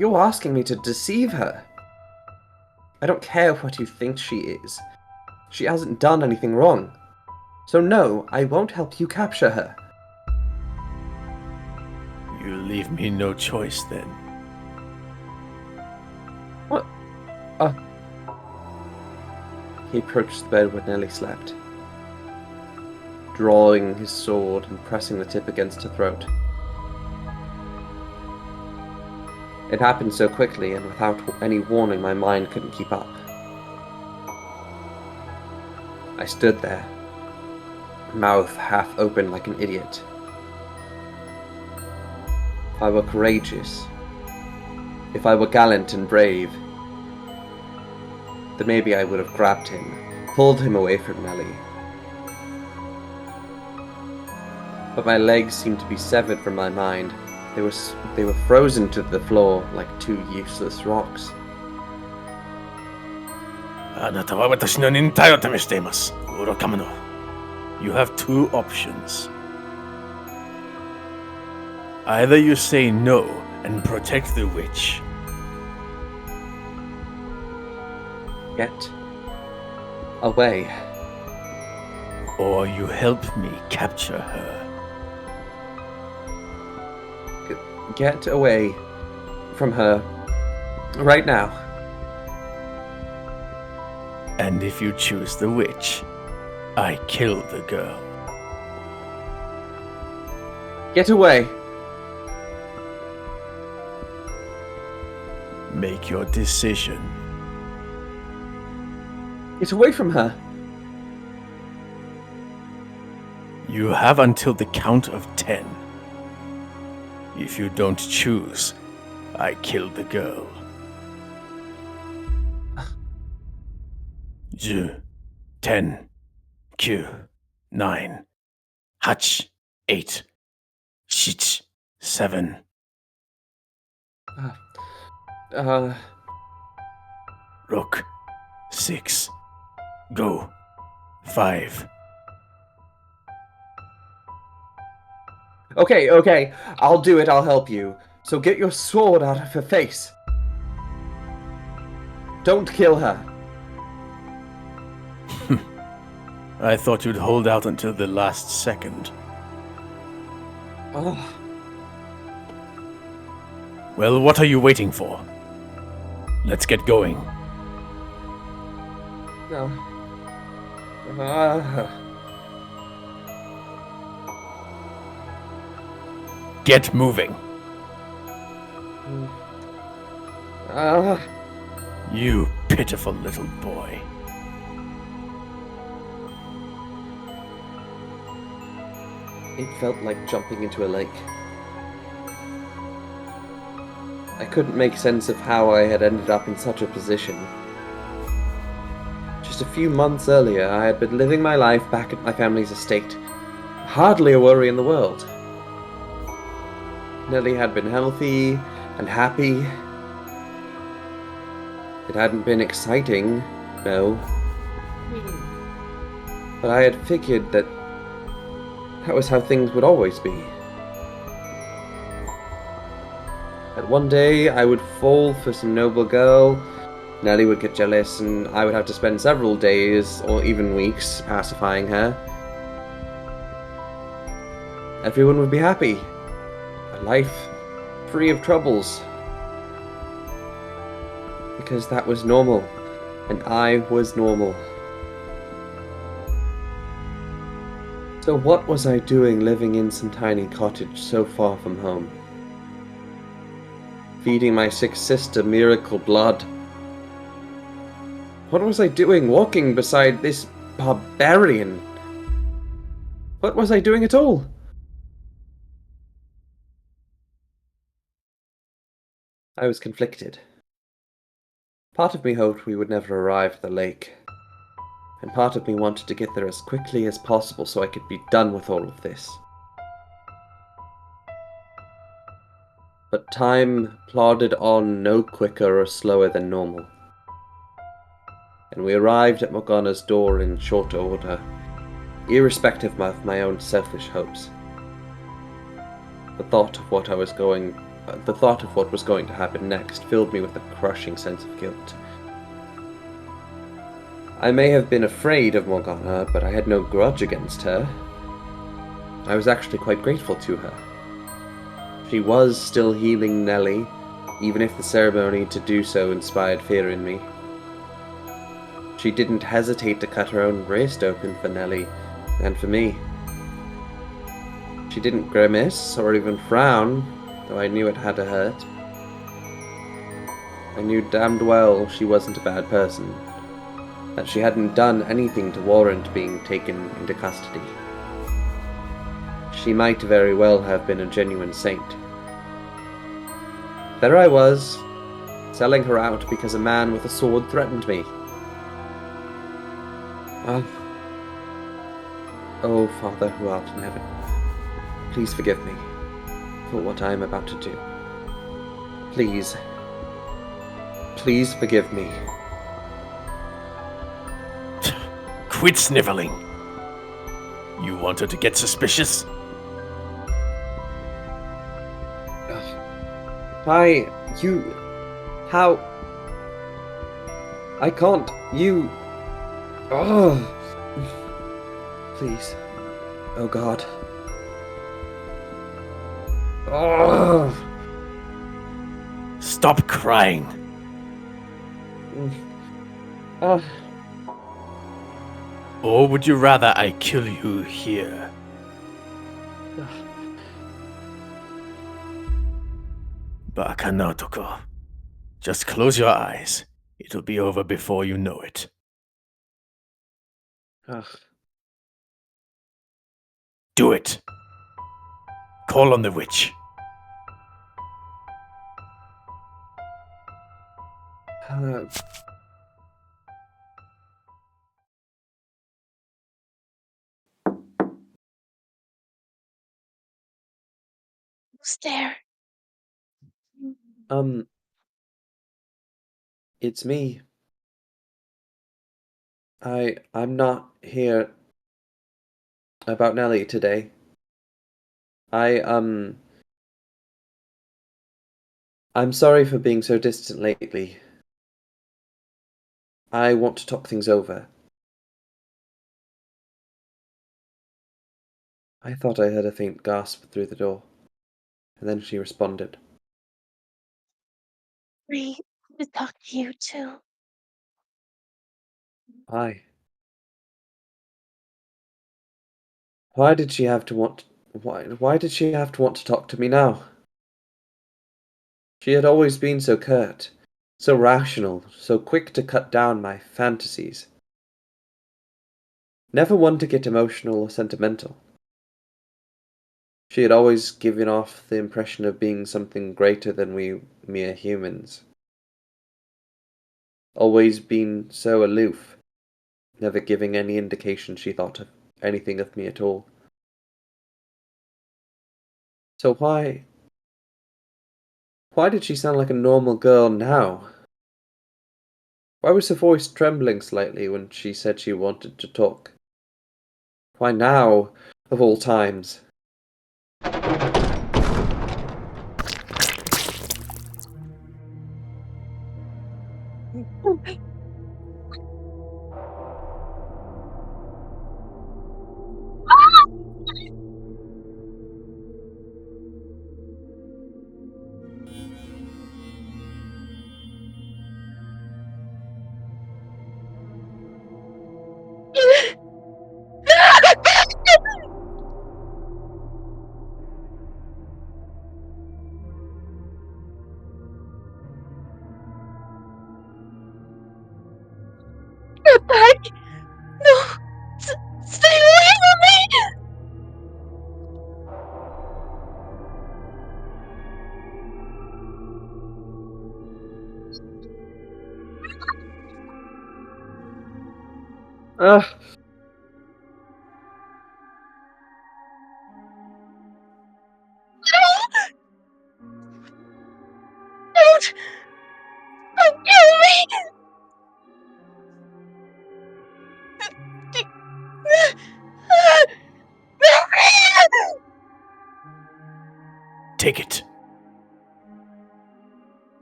asking me to deceive her. I don't care what you think she is. She hasn't done anything wrong. So no, I won't help you capture her. You leave me no choice then. What? He approached the bed where Nellie slept, drawing his sword and pressing the tip against her throat. It happened so quickly, and without any warning, my mind couldn't keep up. I stood there, mouth half open like an idiot. If I were courageous, if I were gallant and brave, then maybe I would have grabbed him, pulled him away from Nellie. But my legs seemed to be severed from my mind. They were frozen to the floor like two useless rocks. あなたは私の忍耐を試しています。愚か者。You have two options. Either you say no and protect the witch. Get away. Or you help me capture her. Get away from her right now. And if you choose the witch, I kill the girl. Get away. Make your decision. Get away from her. You have until the count of 10. If you don't choose, I kill the girl. 10, 10, 9, 8, 8, 7. Rook, 6, go, 5. Okay, I'll do it, I'll help you. So get your sword out of her face. Don't kill her. I thought you'd hold out until the last second. Oh, Well, what are you waiting for? Let's get going. no. Ah. Get moving. Ah. You pitiful little boy. It felt like jumping into a lake. I couldn't make sense of how I had ended up in such a position. Just a few months earlier, I had been living my life back at my family's estate. Hardly a worry in the world. Nellie had been healthy and happy. It hadn't been exciting, no. But I had figured that was how things would always be. That one day I would fall for some noble girl, Nellie would get jealous, and I would have to spend several days, or even weeks, pacifying her. Everyone would be happy. A life free of troubles. Because that was normal, and I was normal. So what was I doing living in some tiny cottage so far from home? Feeding my sick sister miracle blood. What was I doing walking beside this barbarian? What was I doing at all? I was conflicted. Part of me hoped we would never arrive at the lake, and part of me wanted to get there as quickly as possible so I could be done with all of this. But time plodded on no quicker or slower than normal, and we arrived at Morgana's door in short order, irrespective of my own selfish hopes. The thought of what was going to happen next filled me with a crushing sense of guilt. I may have been afraid of Morgana, but I had no grudge against her. I was actually quite grateful to her. She was still healing Nellie, even if the ceremony to do so inspired fear in me. She didn't hesitate to cut her own wrist open for Nellie, and for me. She didn't grimace or even frown, though I knew it had to hurt. I knew damned well she wasn't a bad person, that she hadn't done anything to warrant being taken into custody. She might very well have been a genuine saint. There I was, selling her out because a man with a sword threatened me. Oh, Father who art in heaven, please forgive me for what I am about to do. Please, please forgive me. Quit sniveling. You wanted to get suspicious? How? I can't, oh, please, oh God. Oh. Stop crying. Or would you rather I kill you here? Baka no toko. Just close your eyes. It'll be over before you know it. Do it. Call on the witch. Who's there? It's me. I'm not here about Nellie today. I, I'm sorry for being so distant lately. I want to talk things over. I thought I heard a faint gasp through the door, and then she responded. Free to talk to you too. Hi. Why did she have to want... Why did she have to want to talk to me now? She had always been so curt, so rational, so quick to cut down my fantasies. Never one to get emotional or sentimental. She had always given off the impression of being something greater than we mere humans. Always been so aloof, never giving any indication she thought of anything of me at all. So why did she sound like a normal girl now? Why was her voice trembling slightly when she said she wanted to talk? Why now, of all times? Get back! No! Stay away from me! Ugh. No! Don't! Don't kill me! Take it.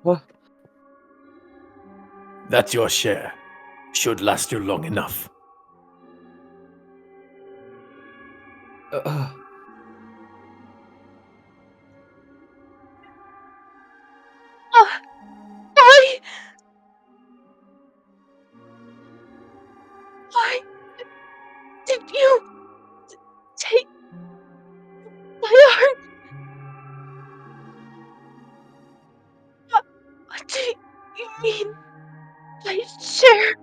What? That's your share. Should last you long enough. Ugh. Why? Why did you take my heart? What do you mean by share?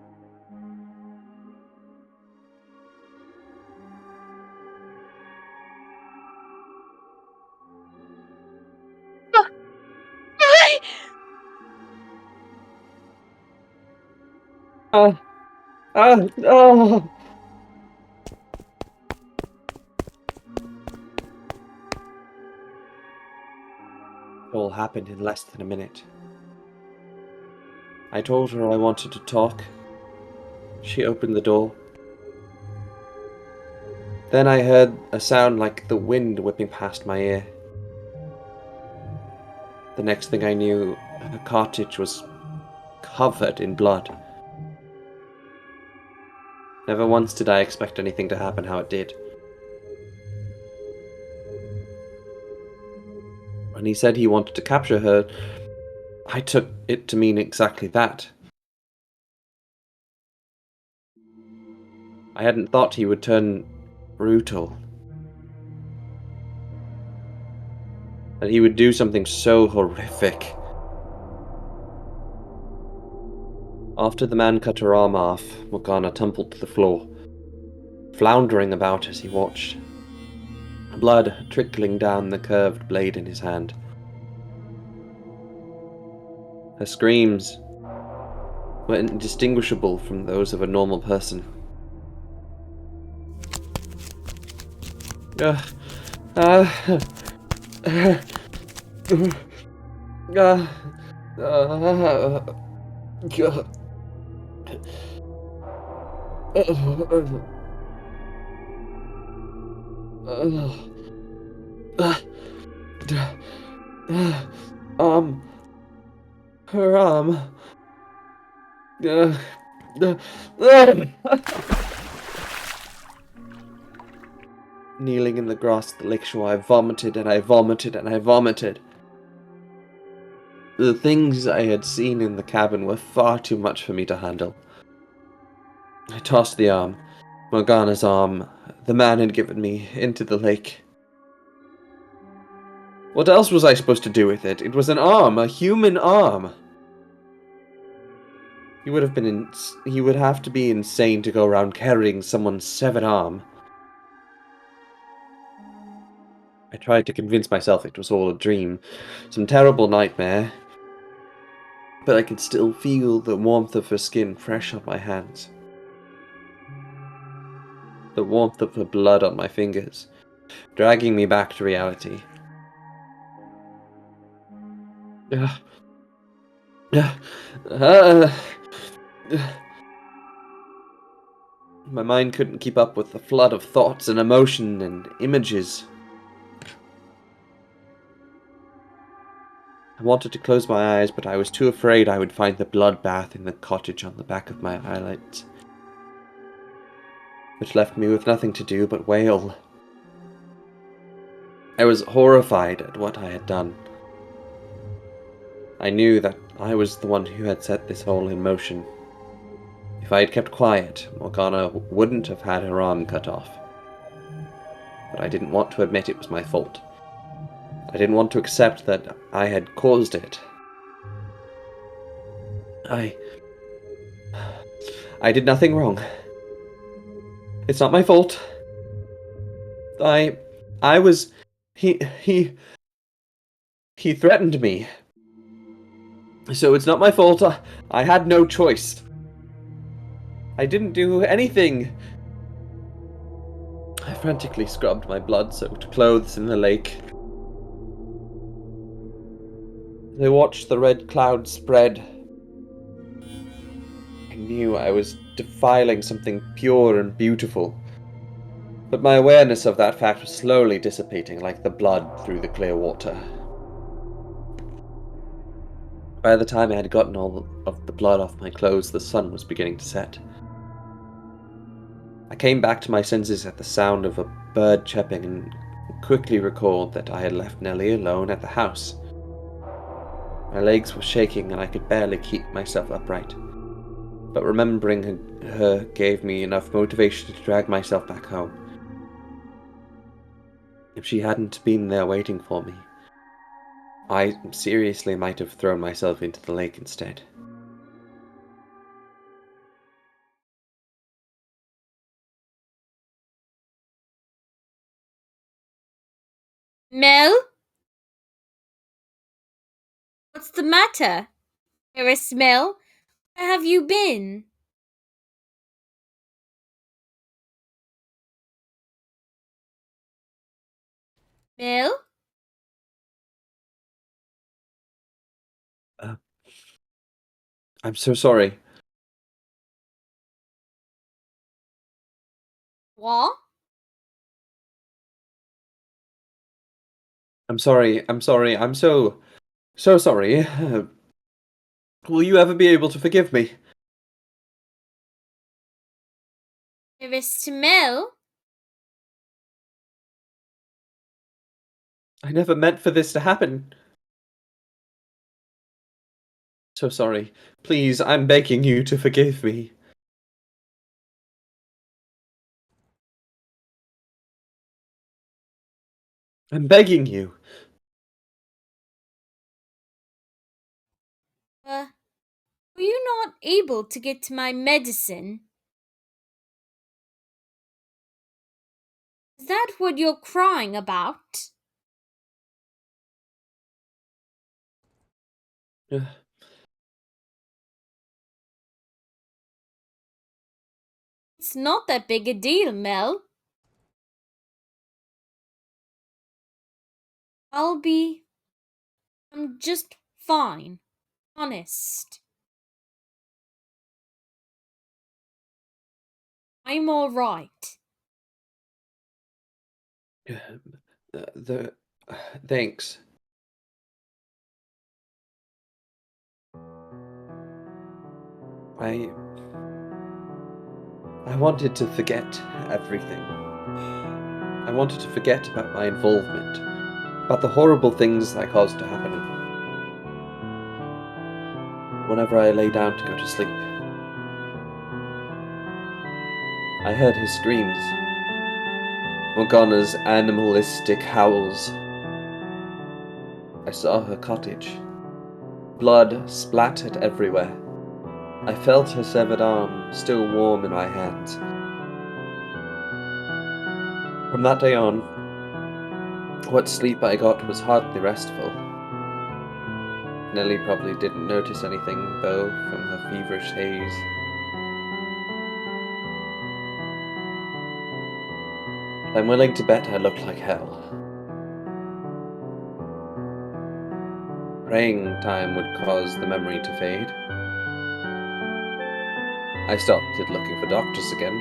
Why? Oh. It all happened in less than a minute. I told her I wanted to talk. She opened the door. Then I heard a sound like the wind whipping past my ear. The next thing I knew, her cottage was covered in blood. Never once did I expect anything to happen how it did. When he said he wanted to capture her, I took it to mean exactly that. I hadn't thought he would turn brutal. That he would do something so horrific. After the man cut her arm off, Morgana tumbled to the floor, floundering about as he watched, blood trickling down the curved blade in his hand. Her screams were indistinguishable from those of a normal person. Ugh. Ah. Ah. Ah. God. Arm. Her arm. Uh, Kneeling in the grass at the lakeshore, I vomited and I vomited and I vomited. The things I had seen in the cabin were far too much for me to handle. I tossed the arm, Morgana's arm, the man had given me, into the lake. What else was I supposed to do with it? It was an arm, a human arm. He would have to be insane to go around carrying someone's severed arm. I tried to convince myself it was all a dream, some terrible nightmare, but I could still feel the warmth of her skin fresh on my hands. The warmth of her blood on my fingers, dragging me back to reality. My mind couldn't keep up with the flood of thoughts and emotion and images. I wanted to close my eyes, but I was too afraid I would find the bloodbath in the cottage on the back of my eyelids, which left me with nothing to do but wail. I was horrified at what I had done. I knew that I was the one who had set this all in motion. If I had kept quiet, Morgana wouldn't have had her arm cut off. But I didn't want to admit it was my fault. I didn't want to accept that I had caused it. I did nothing wrong. It's not my fault. I was... He threatened me. So it's not my fault. I had no choice. I didn't do anything. I frantically scrubbed my blood-soaked clothes in the lake. I watched the red clouds spread. I knew I was defiling something pure and beautiful. But my awareness of that fact was slowly dissipating like the blood through the clear water. By the time I had gotten all of the blood off my clothes, the sun was beginning to set. I came back to my senses at the sound of a bird chirping and quickly recalled that I had left Nellie alone at the house. My legs were shaking and I could barely keep myself upright. But remembering her gave me enough motivation to drag myself back home. If she hadn't been there waiting for me, I seriously might have thrown myself into the lake instead. Mell? What's the matter? Dearest Mell, where have you been? Mell? Uh, I'm so sorry. What? I'm sorry. I'm so sorry. Will you ever be able to forgive me? Dearest Mell? I never meant for this to happen. So sorry. Please, I'm begging you to forgive me. I'm begging you. Were you not able to get my medicine? Is that what you're crying about? Uh, It's not that big a deal, Mell. I'm just fine. Honest. I'm alright. the Thanks. I wanted to forget everything. I wanted to forget about my involvement, about the horrible things I caused to happen. Whenever I lay down to go to sleep, I heard his screams, Morgana's animalistic howls. I saw her cottage. Blood splattered everywhere. I felt her severed arm still warm in my hands. From that day on, what sleep I got was hardly restful. Nellie probably didn't notice anything, though, from her feverish haze. I'm willing to bet I looked like hell. Praying time would cause the memory to fade. I started looking for doctors again.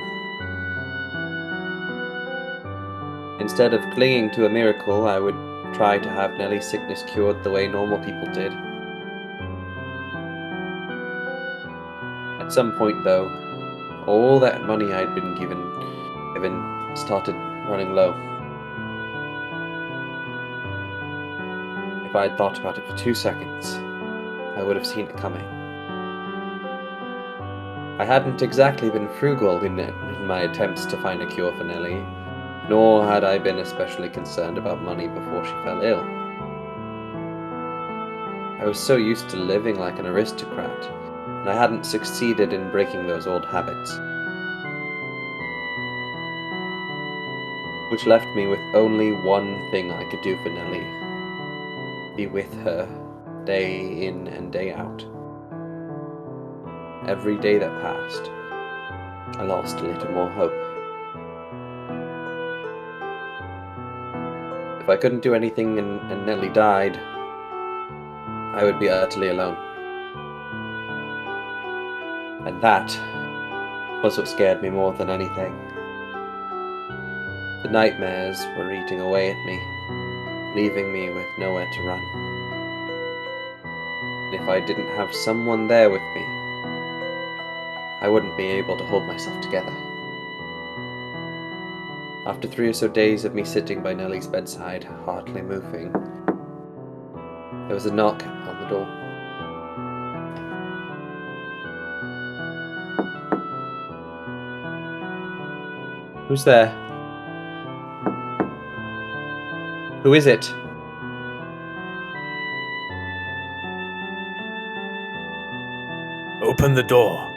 Instead of clinging to a miracle, I would try to have Nellie's sickness cured the way normal people did. At some point, though, all that money I'd been given started running low. If I'd thought about it for 2 seconds, I would have seen it coming. I hadn't exactly been frugal in my attempts to find a cure for Nellie, nor had I been especially concerned about money before she fell ill. I was so used to living like an aristocrat, and I hadn't succeeded in breaking those old habits, which left me with only one thing I could do for Nellie: be with her, day in and day out. Every day that passed, I lost a little more hope. If I couldn't do anything and Nellie died, I would be utterly alone. And that was what scared me more than anything. The nightmares were eating away at me, leaving me with nowhere to run. And if I didn't have someone there with me, I wouldn't be able to hold myself together. After 3 or so days of me sitting by Nellie's bedside, hardly moving, there was a knock on the door. Who's there? Who is it? Open the door.